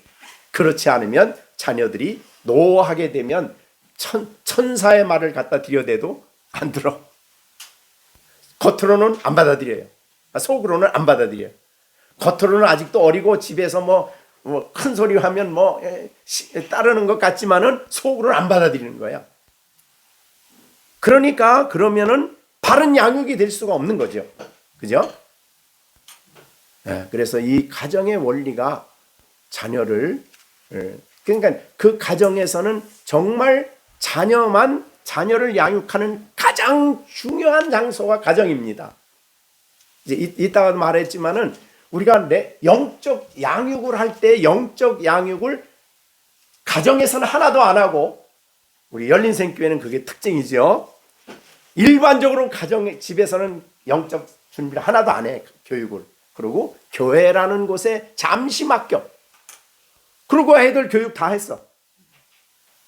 그렇지 않으면 자녀들이 노하게 되면 천사의 말을 갖다 드려대도 안 들어. 겉으로는 안 받아들여요. 속으로는 안 받아들여요. 겉으로는 아직도 어리고 집에서 뭐 큰 소리 하면 따르는 것 같지만은 속으로는 안 받아들이는 거야. 그러니까 그러면은 바른 양육이 될 수가 없는 거죠. 그죠? 그래서 이 가정의 원리가 자녀를, 그러니까 그 가정에서는 정말 자녀를 양육하는 가장 중요한 장소가 가정입니다. 이제 이따가 말했지만은 우리가 영적 양육을 할 때 영적 양육을 가정에서는 하나도 안 하고, 우리 열린생교회는 그게 특징이죠. 일반적으로 집에서는 영적 준비를 하나도 안 해, 교육을. 그리고 교회라는 곳에 잠시 맡겨. 그리고 애들 교육 다 했어.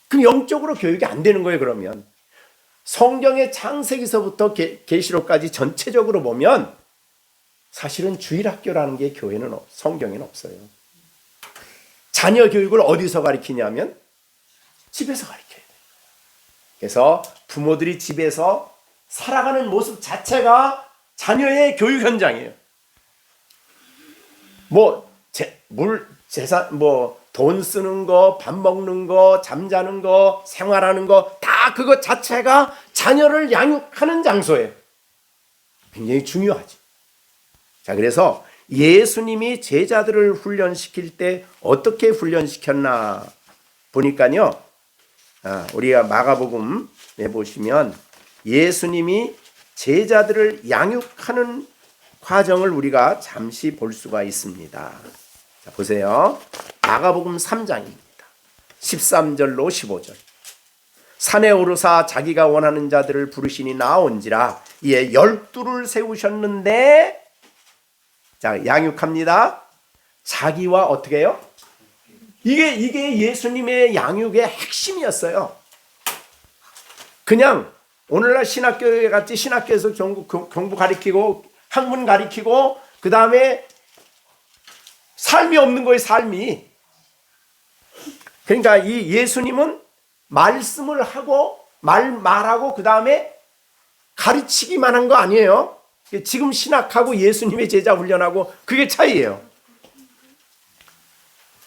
그럼 영적으로 교육이 안 되는 거예요. 그러면 성경의 창세기서부터 계시록까지 전체적으로 보면 사실은 주일학교라는 게 성경에는 없어요. 자녀 교육을 어디서 가르치냐면 집에서 가르쳐야 돼요. 그래서 부모들이 집에서 살아가는 모습 자체가 자녀의 교육 현장이에요. 돈 쓰는 거, 밥 먹는 거, 잠자는 거, 생활하는 거, 다 그것 자체가 자녀를 양육하는 장소예요. 굉장히 중요하지. 자, 그래서 예수님이 제자들을 훈련시킬 때 어떻게 훈련시켰나 보니까요. 우리가 마가복음에 보시면 예수님이 제자들을 양육하는 과정을 우리가 잠시 볼 수가 있습니다. 자, 보세요. 마가복음 3장입니다. 13절로 15절. 산에 오르사 자기가 원하는 자들을 부르시니 나온지라 이에 12를 세우셨는데, 자, 양육합니다. 자기와 어떻게 해요? 이게 예수님의 양육의 핵심이었어요. 그냥 오늘날 신학교에 같이 신학교에서 공부 가르치고 학문 가르치고 그 다음에 삶이 없는 거예요. 삶이. 그러니까 이 예수님은 말씀을 하고 말하고 그 다음에 가르치기만 한 거 아니에요. 지금 신학하고 예수님의 제자 훈련하고 그게 차이예요.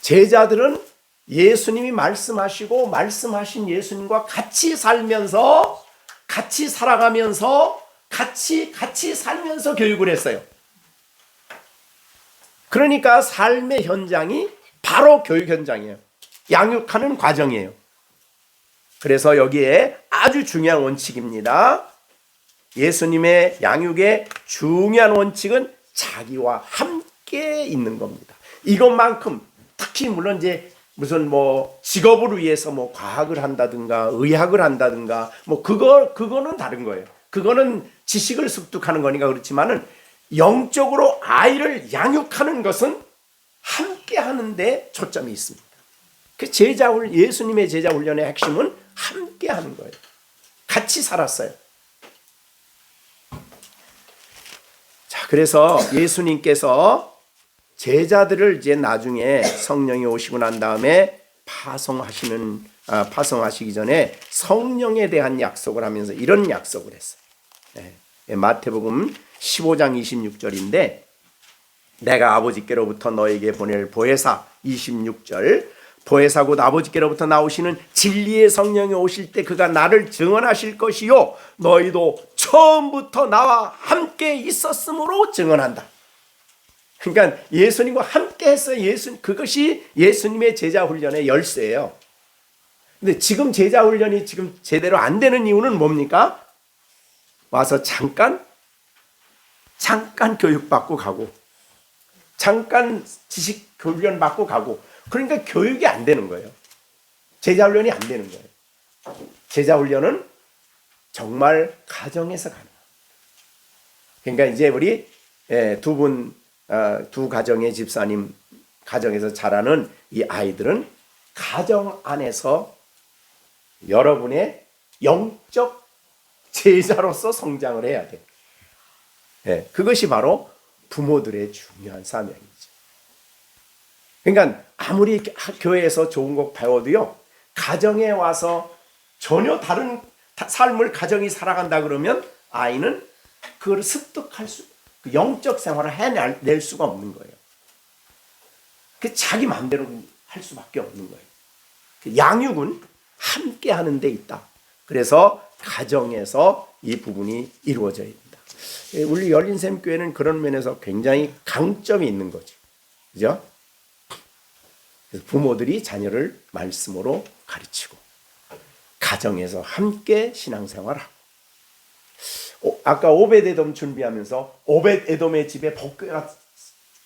제자들은 예수님이 말씀하시고 말씀하신 예수님과 같이 살면서 같이 살아가면서 같이 살면서 교육을 했어요. 그러니까 삶의 현장이 바로 교육 현장이에요. 양육하는 과정이에요. 그래서 여기에 아주 중요한 원칙입니다. 예수님의 양육의 중요한 원칙은 자기와 함께 있는 겁니다. 이것만큼 특히 물론 이제 무슨 뭐 직업을 위해서 뭐 과학을 한다든가 의학을 한다든가 뭐 그거는 다른 거예요. 그거는 지식을 습득하는 거니까 그렇지만은 영적으로 아이를 양육하는 것은 함께 하는데 초점이 있습니다. 그 예수님의 제자 훈련의 핵심은 함께 하는 거예요. 같이 살았어요. 자, 그래서 예수님께서 제자들을 이제 나중에 성령이 오시고 난 다음에 파송하시기 전에 성령에 대한 약속을 하면서 이런 약속을 했어요. 마태복음 15장 26절인데 내가 아버지께로부터 너에게 보낼 보혜사 26절 보혜사 곧 아버지께로부터 나오시는 진리의 성령이 오실 때 그가 나를 증언하실 것이요 너희도 처음부터 나와 함께 있었으므로 증언한다. 그러니까 예수님과 함께 했어요. 그것이 예수님의 제자 훈련의 열쇠예요. 근데 지금 제자 훈련이 지금 제대로 안 되는 이유는 뭡니까? 와서 잠깐 교육받고 가고 잠깐 지식 훈련 받고 가고 그러니까 교육이 안 되는 거예요. 제자 훈련이 안 되는 거예요. 제자 훈련은 정말 가정에서 가는 거예요. 그러니까 이제 우리 두 가정의 집사님 가정에서 자라는 이 아이들은 가정 안에서 여러분의 영적 제자로서 성장을 해야 돼요. 그것이 바로 부모들의 중요한 사명이죠. 그러니까 아무리 교회에서 좋은 거 배워도요, 가정에 와서 전혀 다른 삶을 가정이 살아간다 그러면 아이는 그걸 습득할 그 영적 생활을 해낼 수가 없는 거예요. 그 자기 마음대로 할 수밖에 없는 거예요. 그 양육은 함께 하는 데 있다. 그래서 가정에서 이 부분이 이루어져야 된다. 우리 열린샘교회는 그런 면에서 굉장히 강점이 있는 거죠. 그죠? 그래서 부모들이 자녀를 말씀으로 가르치고 가정에서 함께 신앙생활하고 아까 오벳에돔 준비하면서 오벳에돔의 집에 법궤가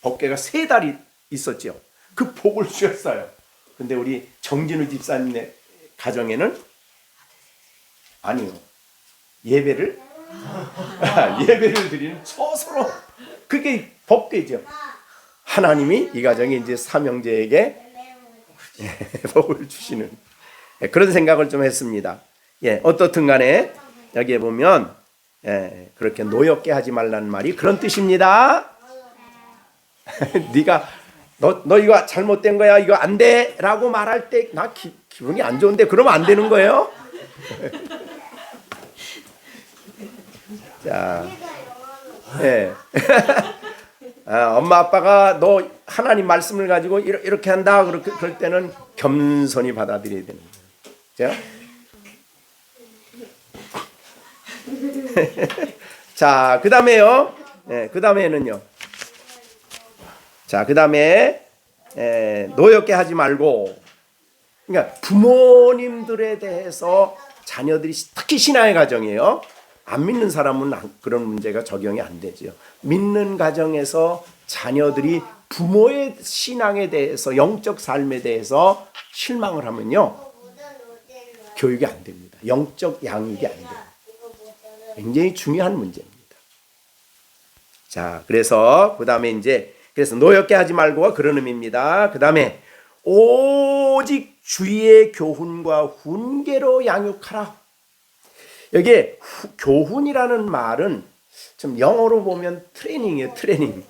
3달이 있었죠. 그 복을 주셨어요. 근데 우리 정진우 집사님의 가정에는 아니요. 예배를 드리는 서로 그게 법궤죠. 하나님이 이 가정에 이제 삼형제에게 복을 주시는 그런 생각을 좀 했습니다. 어떻든 간에 여기에 보면 그렇게 노엽게 하지 말라는 말이 그런 뜻입니다. 네가 너 이거 잘못된 거야 이거 안 돼 라고 말할 때 나 기분이 안 좋은데 그러면 안 되는 거예요. 자, 엄마 아빠가 너 하나님 말씀을 가지고 이렇게 한다 그럴 때는 겸손히 받아들여야 되는 거예요. 자, 그 다음에요. 그 다음에는요. 자, 그 다음에 노엽게 하지 말고, 그러니까 부모님들에 대해서 자녀들이 특히 신앙의 가정이에요. 안 믿는 사람은 그런 문제가 적용이 안 되죠. 믿는 가정에서 자녀들이 부모의 신앙에 대해서 영적 삶에 대해서 실망을 하면요, 교육이 안 됩니다. 영적 양육이 안 돼요. 굉장히 중요한 문제입니다. 자, 그래서 그 다음에 그래서 노엽게 하지 말고가 그런 의미입니다. 그 다음에 오직 주의 교훈과 훈계로 양육하라. 여기에 교훈이라는 말은 좀 영어로 보면 트레이닝이에요. 트레이닝.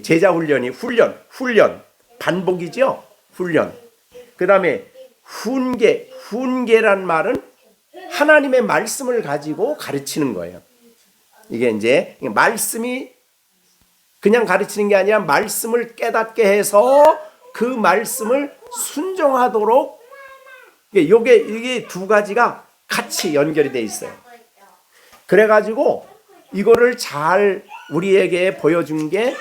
제자 훈련이 훈련 반복이죠. 훈련. 그 다음에 훈계란 말은 하나님의 말씀을 가지고 가르치는 거예요. 이게 이제 말씀이 그냥 가르치는 게 아니라 말씀을 깨닫게 해서 그 말씀을 순종하도록 이게 두 가지가 같이 연결이 돼 있어요. 그래가지고 이거를 잘 우리에게 보여준 게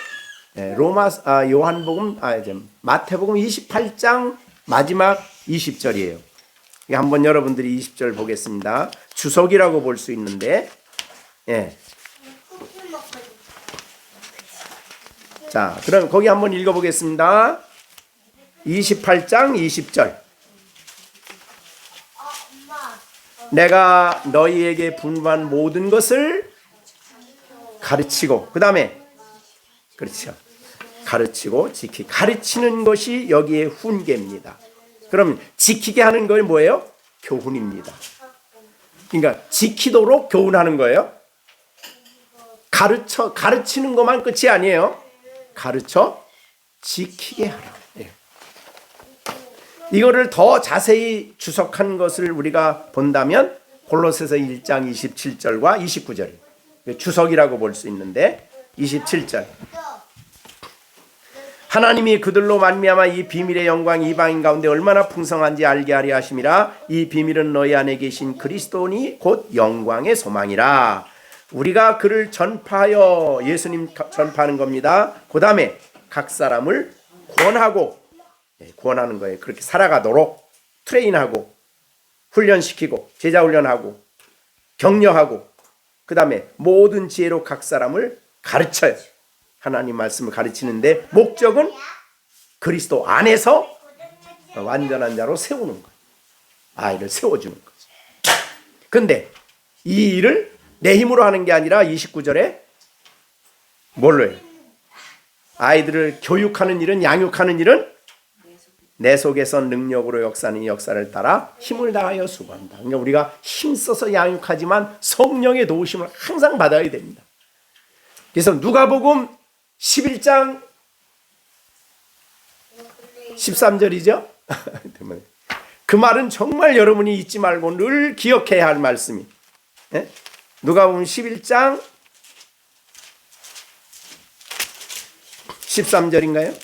마태복음 28장 마지막 20절이에요. 한번 여러분들이 20절 보겠습니다. 주석이라고 볼 수 있는데, 예. 자, 그럼 거기 한번 읽어보겠습니다. 28장 20절. 내가 너희에게 분부한 모든 것을 가르치고, 그 다음에 그렇죠. 가르치고 지키. 가르치는 것이 여기에 훈계입니다. 그럼 지키게 하는 건 뭐예요? 교훈입니다. 그러니까 지키도록 교훈하는 거예요. 가르치는 것만 끝이 아니에요. 가르쳐 지키게 하라. 예. 이거를 더 자세히 주석한 것을 우리가 본다면 골로새서 1장 27절과 29절. 주석이라고 볼 수 있는데 27절. 하나님이 그들로 말미암아 이 비밀의 영광이 이방인 가운데 얼마나 풍성한지 알게 하려 하심이라. 이 비밀은 너희 안에 계신 그리스도니 곧 영광의 소망이라. 우리가 그를 전파하여 예수님 전파하는 겁니다. 그 다음에 각 사람을 구원하는 거예요. 그렇게 살아가도록 트레인하고 훈련시키고 제자훈련하고 격려하고 그 다음에 모든 지혜로 각 사람을 가르쳐요. 하나님 말씀을 가르치는데 목적은 그리스도 안에서 완전한 자로 세우는 거예요. 아이를 세워주는 거죠. 근데 이 일을 내 힘으로 하는 게 아니라 29절에 뭘로 해요? 아이들을 교육하는 일은, 양육하는 일은 내 속에서 능력으로 역사하는 역사를 따라 힘을 다하여 수고한다. 그러니까 우리가 힘써서 양육하지만 성령의 도우심을 항상 받아야 됩니다. 그래서 누가복음 11장 13절이죠. 그 말은 정말 여러분이 잊지 말고 늘 기억해야 할 말씀이. 예? 누가복음 11장 13절인가요?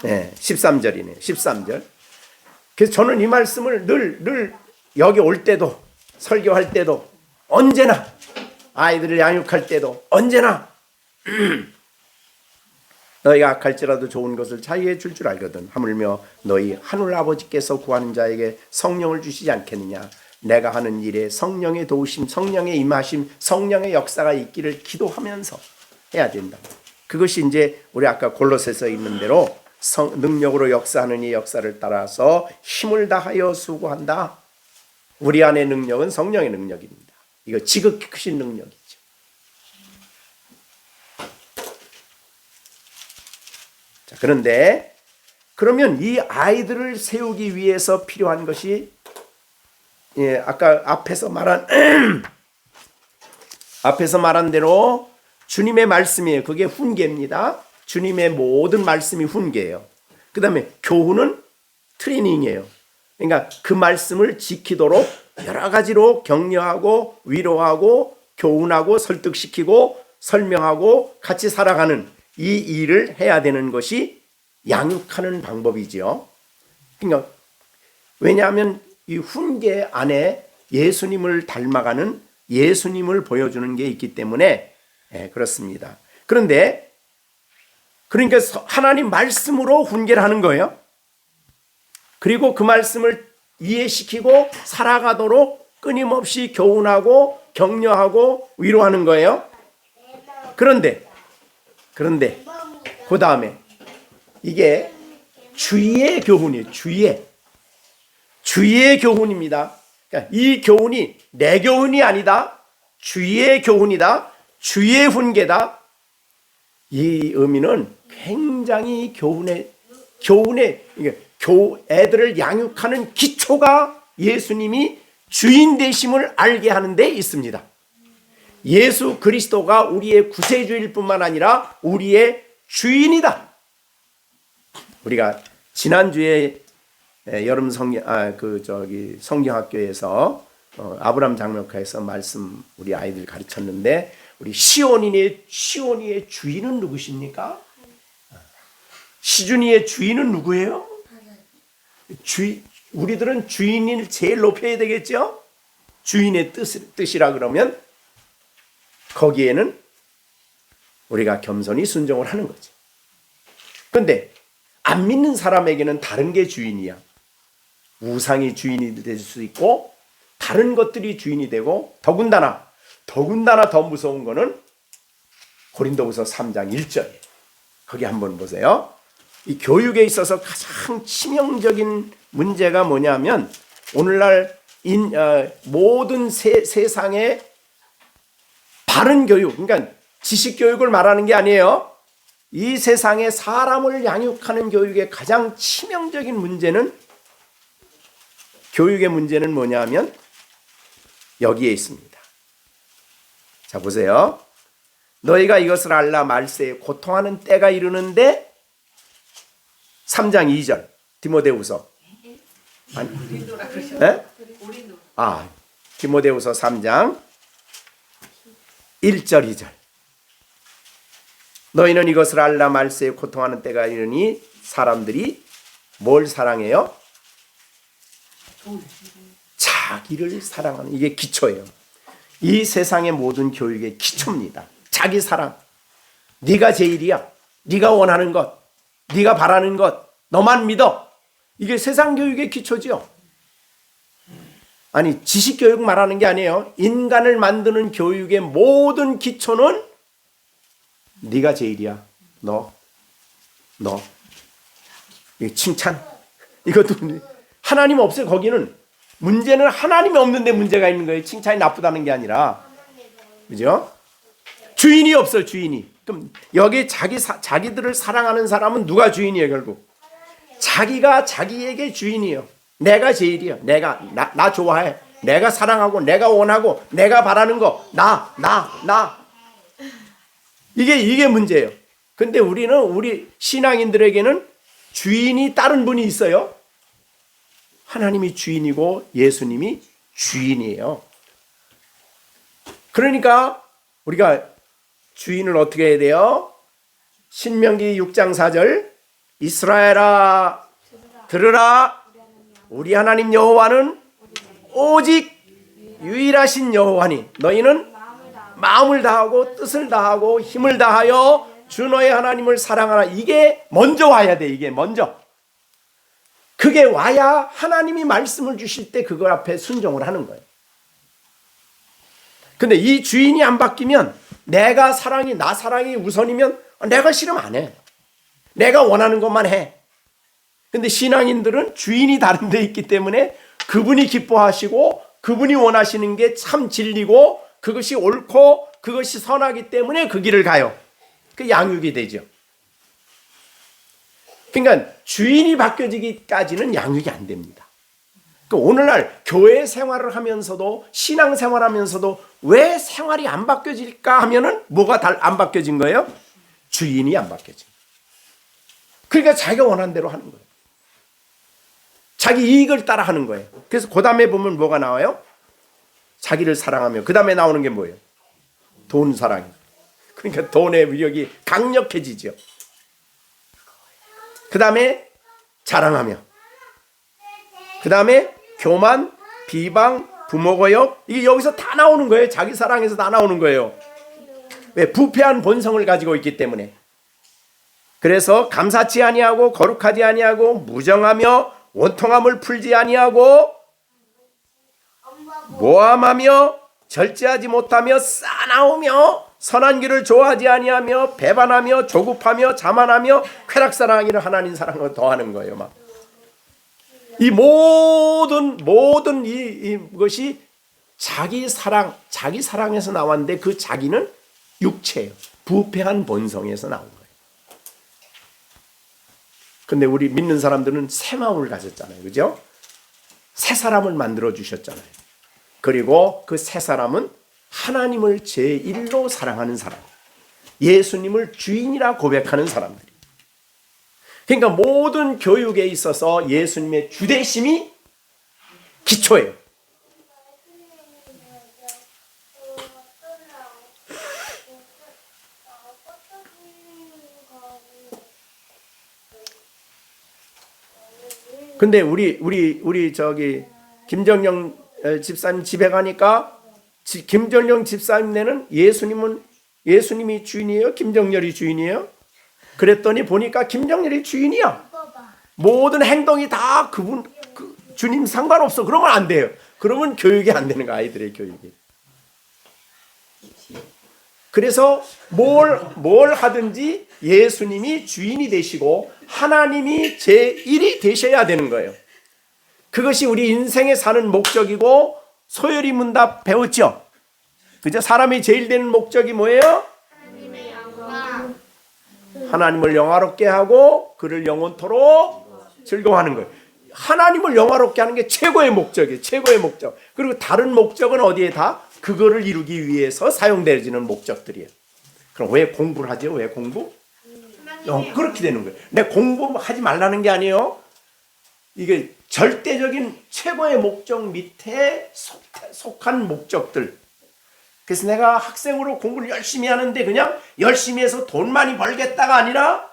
네, 13절이네요. 13절. 그래서 저는 이 말씀을 늘 여기 올 때도 설교할 때도 언제나 아이들을 양육할 때도 언제나 너희가 악할지라도 좋은 것을 자기에게 줄 줄 알거든. 하물며 너희 하늘 아버지께서 구하는 자에게 성령을 주시지 않겠느냐. 내가 하는 일에 성령의 도우심, 성령의 임하심, 성령의 역사가 있기를 기도하면서 해야 된다. 그것이 이제 우리 아까 골로새서 있는 대로 능력으로 역사하는 이 역사를 따라서 힘을 다하여 수고한다. 우리 안의 능력은 성령의 능력입니다. 이거 지극히 크신 능력이죠. 자, 그런데 그러면 이 아이들을 세우기 위해서 필요한 것이 아까 앞에서 말한 대로 주님의 말씀이에요. 그게 훈계입니다. 주님의 모든 말씀이 훈계예요. 그 다음에 교훈은 트레이닝이에요. 그러니까 그 말씀을 지키도록 여러 가지로 격려하고 위로하고 교훈하고 설득시키고 설명하고 같이 살아가는 이 일을 해야 되는 것이 양육하는 방법이죠. 그러니까 왜냐하면 이 훈계 안에 예수님을 닮아가는 예수님을 보여주는 게 있기 때문에 그렇습니다. 그런데 그러니까 하나님 말씀으로 훈계를 하는 거예요. 그리고 그 말씀을 이해시키고 살아가도록 끊임없이 교훈하고 격려하고 위로하는 거예요. 그런데 그 다음에 이게 주의의 교훈이에요. 주의의 교훈입니다. 그러니까 이 교훈이 내 교훈이 아니다. 주의의 교훈이다. 주의의 훈계다. 이 의미는 굉장히 애들을 양육하는 기초가 예수님이 주인 되심을 알게 하는 데 있습니다. 예수 그리스도가 우리의 구세주일 뿐만 아니라 우리의 주인이다. 우리가 지난주에 여름 성경학교에서 아브라함 장로회에서 말씀 우리 아이들 가르쳤는데 우리 시온이의 주인은 누구십니까? 시준이의 주인은 누구예요? 우리들은 주인을 제일 높여야 되겠죠? 주인의 뜻이라 그러면 거기에는 우리가 겸손히 순종을 하는 거죠. 그런데 안 믿는 사람에게는 다른 게 주인이야. 우상이 주인이 될 수 있고 다른 것들이 주인이 되고 더군다나 더 무서운 거는 고린도후서 3장 1절이에요. 거기 한번 보세요. 이 교육에 있어서 가장 치명적인 문제가 뭐냐면 오늘날 모든 세상의 바른 교육, 그러니까 지식 교육을 말하는 게 아니에요. 이 세상에 사람을 양육하는 교육의 가장 치명적인 문제는 교육의 문제는 뭐냐면 여기에 있습니다. 자 보세요. 너희가 이것을 알라 말세에 고통하는 때가 이르는데 3장 2절 디모데후서 디모데후서 3장 1절 2절 너희는 이것을 알라 말세에 고통하는 때가 이르니 사람들이 뭘 사랑해요? 자기를 사랑하는 이게 기초예요. 이 세상의 모든 교육의 기초입니다. 자기 사랑. 네가 제일이야. 네가 원하는 것. 네가 바라는 것. 너만 믿어. 이게 세상 교육의 기초지요. 아니 지식 교육 말하는 게 아니에요. 인간을 만드는 교육의 모든 기초는 네가 제일이야. 너. 이게 칭찬. 이것도 하나님 없어요. 거기는 문제는 하나님이 없는데 문제가 있는 거예요. 칭찬이 나쁘다는 게 아니라, 그죠? 주인이 없어요. 주인이. 그럼 여기 자기들을 사랑하는 사람은 누가 주인이에요? 결국 자기가 자기에게 주인이에요. 내가 제일이야. 나 좋아해. 내가 사랑하고 내가 원하고 내가 바라는 거 나. 이게 문제예요. 근데 우리 신앙인들에게는 주인이 다른 분이 있어요. 하나님이 주인이고 예수님이 주인이에요. 그러니까 우리가 주인을 어떻게 해야 돼요? 신명기 6장 4절 이스라엘아 들으라 우리 하나님 여호와는 오직 유일하신 여호와니 너희는 마음을 다하고 뜻을 다하고 힘을 다하여 주 너의 하나님을 사랑하라. 이게 먼저 와야 돼. 이게 먼저. 그게 와야 하나님이 말씀을 주실 때 그거 앞에 순종을 하는 거예요. 근데 이 주인이 안 바뀌면 나 사랑이 우선이면 내가 싫으면 안 해. 내가 원하는 것만 해. 근데 신앙인들은 주인이 다른 데 있기 때문에 그분이 기뻐하시고 그분이 원하시는 게 참 진리고 그것이 옳고 그것이 선하기 때문에 그 길을 가요. 그 양육이 되죠. 그러니까 주인이 바뀌어지기까지는 양육이 안 됩니다. 그러니까 오늘날 교회 생활을 하면서도 신앙 생활하면서도 왜 생활이 안 바뀌어질까 하면은 뭐가 안 바뀌어진 거예요? 주인이 안 바뀌어진 거예요. 그러니까 자기가 원하는 대로 하는 거예요. 자기 이익을 따라 하는 거예요. 그래서 그 다음에 보면 뭐가 나와요? 자기를 사랑하며 그 다음에 나오는 게 뭐예요? 돈 사랑이에요. 그러니까 돈의 위력이 강력해지죠. 그 다음에 자랑하며 그 다음에 교만, 비방, 부모고역 이게 여기서 다 나오는 거예요. 자기 사랑에서 다 나오는 거예요. 왜? 부패한 본성을 가지고 있기 때문에. 그래서 감사치 아니하고 거룩하지 아니하고 무정하며 원통함을 풀지 아니하고 모함하며 절제하지 못하며 싸나우며 선한 길을 좋아하지 아니하며 배반하며 조급하며 자만하며 쾌락사랑하기를 하나님 사랑을 더하는 거예요. 막 이 모든 이것이 자기 사랑에서 나왔는데 그 자기는 육체예요. 부패한 본성에서 나온 거예요. 근데 우리 믿는 사람들은 새 마음을 가졌잖아요. 그죠? 새 사람을 만들어 주셨잖아요. 그리고 그 새 사람은 하나님을 제1로 사랑하는 사람, 예수님을 주인이라 고백하는 사람들이. 그러니까 모든 교육에 있어서 예수님의 주대심이 기초예요. 근데 우리 저기 김정영 집사님 집에 가니까 김정영 집사님네는 예수님이 주인이에요? 김정열이 주인이에요? 그랬더니 보니까 김정열이 주인이야. 모든 행동이 다 주님 상관없어. 그러면 안 돼요. 그러면 교육이 안 되는 거야, 아이들의 교육이. 그래서 뭘 하든지 예수님이 주인이 되시고 하나님이 제1이 되셔야 되는 거예요. 그것이 우리 인생에 사는 목적이고 소열이 문답 배웠죠? 그죠? 사람이 제일 되는 목적이 뭐예요? 하나님의 영광. 하나님을 영화롭게 하고 그를 영원토록 즐거워하는 거예요. 하나님을 영화롭게 하는 게 최고의 목적이에요. 최고의 목적. 그리고 다른 목적은 어디에 다 그거를 이루기 위해서 사용되어지는 목적들이에요. 그럼 왜 공부를 하죠? 왜 공부? 그렇게 되는 거예요. 내 공부하지 말라는 게 아니에요. 이게 절대적인 최고의 목적 밑에 속한 목적들. 그래서 내가 학생으로 공부를 열심히 하는데 그냥 열심히 해서 돈 많이 벌겠다가 아니라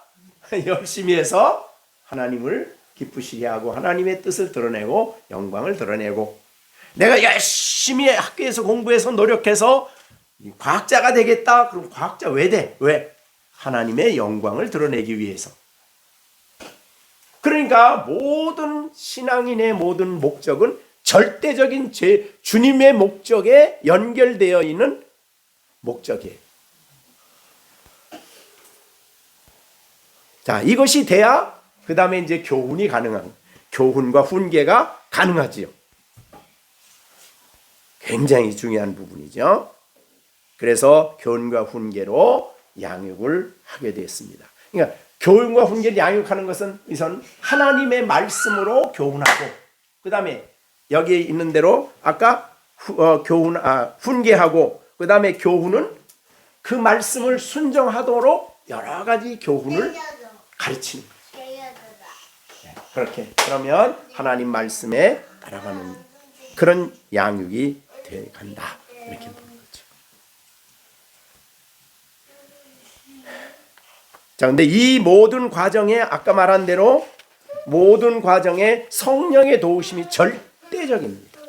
열심히 해서 하나님을 기쁘시게 하고 하나님의 뜻을 드러내고 영광을 드러내고, 내가 열심히 학교에서 공부해서 노력해서 과학자가 되겠다. 그럼 과학자 왜 돼? 왜? 하나님의 영광을 드러내기 위해서. 그러니까 모든 신앙인의 모든 목적은 절대적인 주님의 목적에 연결되어 있는 목적이에요. 자, 이것이 돼야 그 다음에 이제 교훈이 가능한, 교훈과 훈계가 가능하지요. 굉장히 중요한 부분이죠. 그래서 교훈과 훈계로 양육을 하게 되었습니다. 그러니까 교훈과 훈계를 양육하는 것은 우선 하나님의 말씀으로 교훈하고, 그 다음에 여기에 있는 대로 아까 훈계하고, 그 다음에 교훈은 그 말씀을 순종하도록 여러 가지 교훈을 가르치는 거예요. 그렇게 그러면 하나님 말씀에 따라가는 그런 양육이 되어 간다. 이렇게 보는 거죠. 자, 근데 이 모든 과정에 아까 말한 대로 모든 과정에 성령의 도우심이 절대적입니다.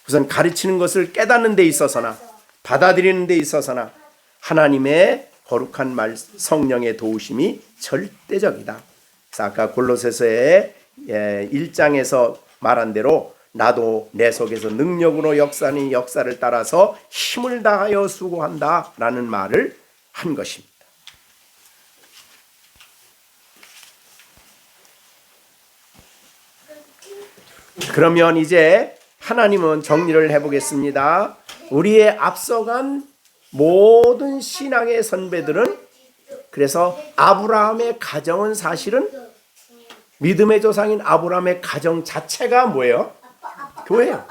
우선 가르치는 것을 깨닫는 데 있어서나 받아들이는 데 있어서나 하나님의 거룩한 성령의 도우심이 절대적이다. 그래서 아까 골로새서의 1장에서 말한 대로 나도 내 속에서 능력으로 역사하는 역사를 따라서 힘을 다하여 수고한다 라는 말을 한 것입니다. 그러면 이제 하나님은 정리를 해보겠습니다. 우리의 앞서간 모든 신앙의 선배들은, 그래서 아브라함의 가정은 사실은 믿음의 조상인 아브라함의 가정 자체가 뭐예요? 교회예요.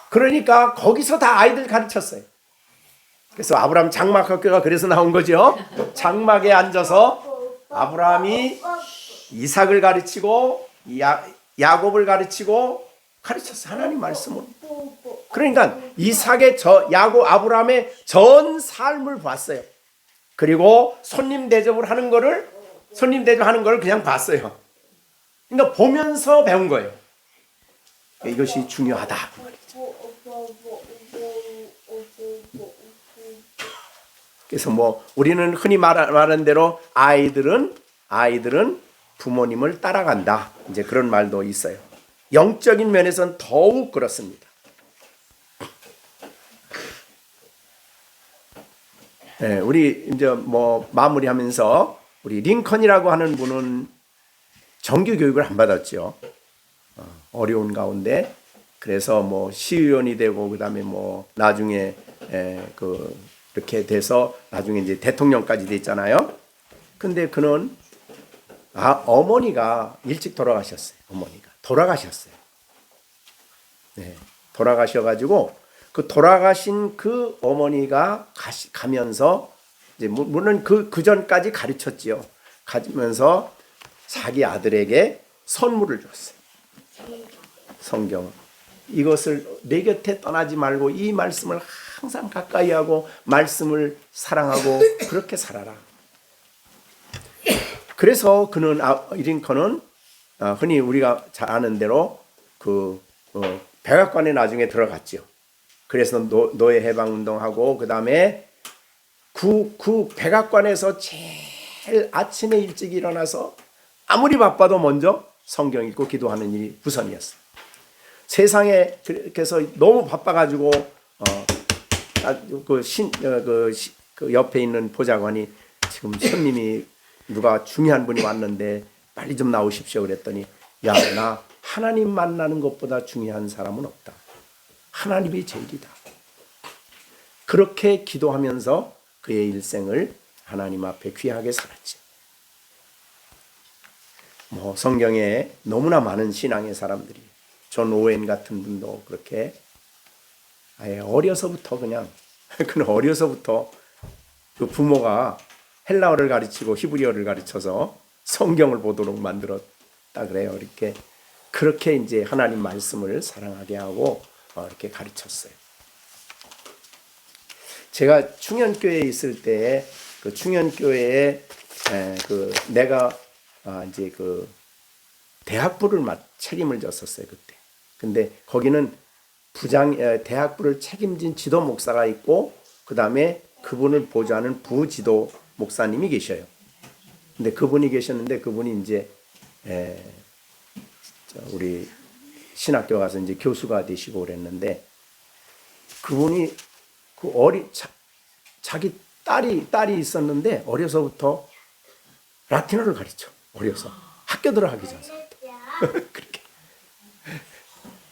그러니까 거기서 다 아이들 가르쳤어요. 그래서 아브라함 장막학교가 그래서 나온 거죠. 장막에 앉아서 아브라함이 이삭을 가르치고 야곱을 가르쳤어요. 하나님 말씀으로. 그러니까 이삭의 아브라함의 전 삶을 봤어요. 그리고 손님 대접하는 거를 그냥 봤어요. 그러니까 보면서 배운 거예요. 이것이 중요하다. 그래서 우리는 흔히 말하는 대로 아이들은 부모님을 따라간다. 이제 그런 말도 있어요. 영적인 면에서는 더욱 그렇습니다. 네, 우리 이제 마무리하면서 우리 링컨이라고 하는 분은 정규 교육을 안 받았죠. 어려운 가운데. 그래서 시의원이 되고 그다음에 나중에 이렇게 돼서 나중에 이제 대통령까지 됐잖아요. 근데 그는 어머니가 일찍 돌아가셨어요. 돌아가셨어요. 네, 돌아가셔가지고 그 돌아가신 그 어머니가 가면서 이제 물론 그 전까지 가르쳤지요. 가면서 자기 아들에게 선물을 줬어요. 성경. 이것을 내 곁에 떠나지 말고 이 말씀을 항상 가까이 하고 말씀을 사랑하고 그렇게 살아라. 그래서 그는 링컨은 흔히 우리가 잘 아는 대로 그 백악관에 나중에 들어갔죠. 그래서 노예 해방 운동하고 그 다음에 그 백악관에서 제일 아침에 일찍 일어나서 아무리 바빠도 먼저 성경 읽고 기도하는 일이 우선이었어요. 세상에 그래서 너무 바빠가지고 그 옆에 있는 보좌관이 지금 손님이 누가 중요한 분이 왔는데 빨리 좀 나오십시오 그랬더니 야, 나 하나님 만나는 것보다 중요한 사람은 없다. 하나님이 제일이다. 그렇게 기도하면서 그의 일생을 하나님 앞에 귀하게 살았지. 성경에 너무나 많은 신앙의 사람들이 존 오웬 같은 분도 그렇게 아예 어려서부터 그는 어려서부터 그 부모가 헬라어를 가르치고 히브리어를 가르쳐서 성경을 보도록 만들었다 그래요. 그렇게 이제 하나님 말씀을 사랑하게 하고 이렇게 가르쳤어요. 제가 충현교회에 있을 때 그 충현교회에 내가 이제 그 대학부를 책임을 졌었어요 그때. 근데 거기는 대학부를 책임진 지도 목사가 있고 그 다음에 그분을 보좌하는 부지도 목사님이 계셔요. 근데 그분이 계셨는데 그분이 이제 우리 신학교 가서 이제 교수가 되시고 그랬는데 그분이 자기 딸이 있었는데 어려서부터 라틴어를 가르쳐. 어려서 학교 들어가기 전부터 그렇게.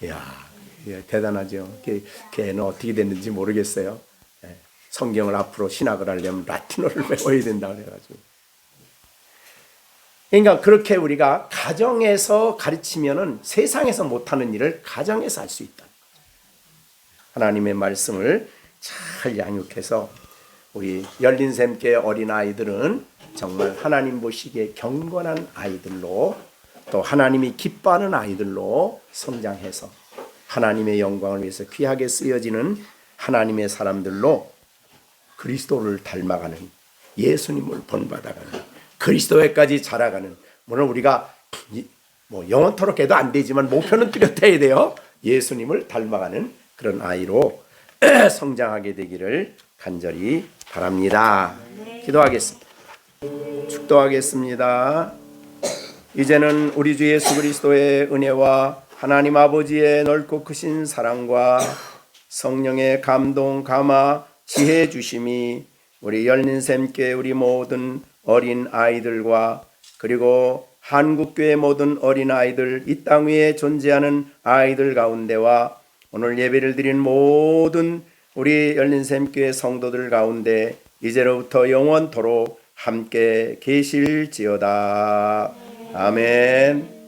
이야, 대단하죠. 걔는 어떻게 됐는지 모르겠어요. 성경을 앞으로 신학을 하려면 라틴어를 배워야 된다 그래가지고. 그러니까 그렇게 우리가 가정에서 가르치면은 세상에서 못하는 일을 가정에서 할 수 있다. 하나님의 말씀을 잘 양육해서 우리 열린샘교회 어린아이들은 정말 하나님 보시기에 경건한 아이들로 또 하나님이 기뻐하는 아이들로 성장해서 하나님의 영광을 위해서 귀하게 쓰여지는 하나님의 사람들로 그리스도를 닮아가는 예수님을 본받아가는 그리스도에까지 자라가는 물론 우리가 영원토록 해도 안 되지만 목표는 뚜렷해야 돼요. 예수님을 닮아가는 그런 아이로 성장하게 되기를 간절히 바랍니다. 기도하겠습니다. 축도하겠습니다. 이제는 우리 주 예수 그리스도의 은혜와 하나님 아버지의 넓고 크신 사랑과 성령의 감동, 감화, 지혜 주심이 우리 열린샘교회 우리 모든 어린 아이들과 그리고 한국교회 모든 어린 아이들, 이 땅 위에 존재하는 아이들 가운데와 오늘 예배를 드린 모든 우리 열린샘교회 성도들 가운데 이제로부터 영원토록 함께 계실지어다. 아멘.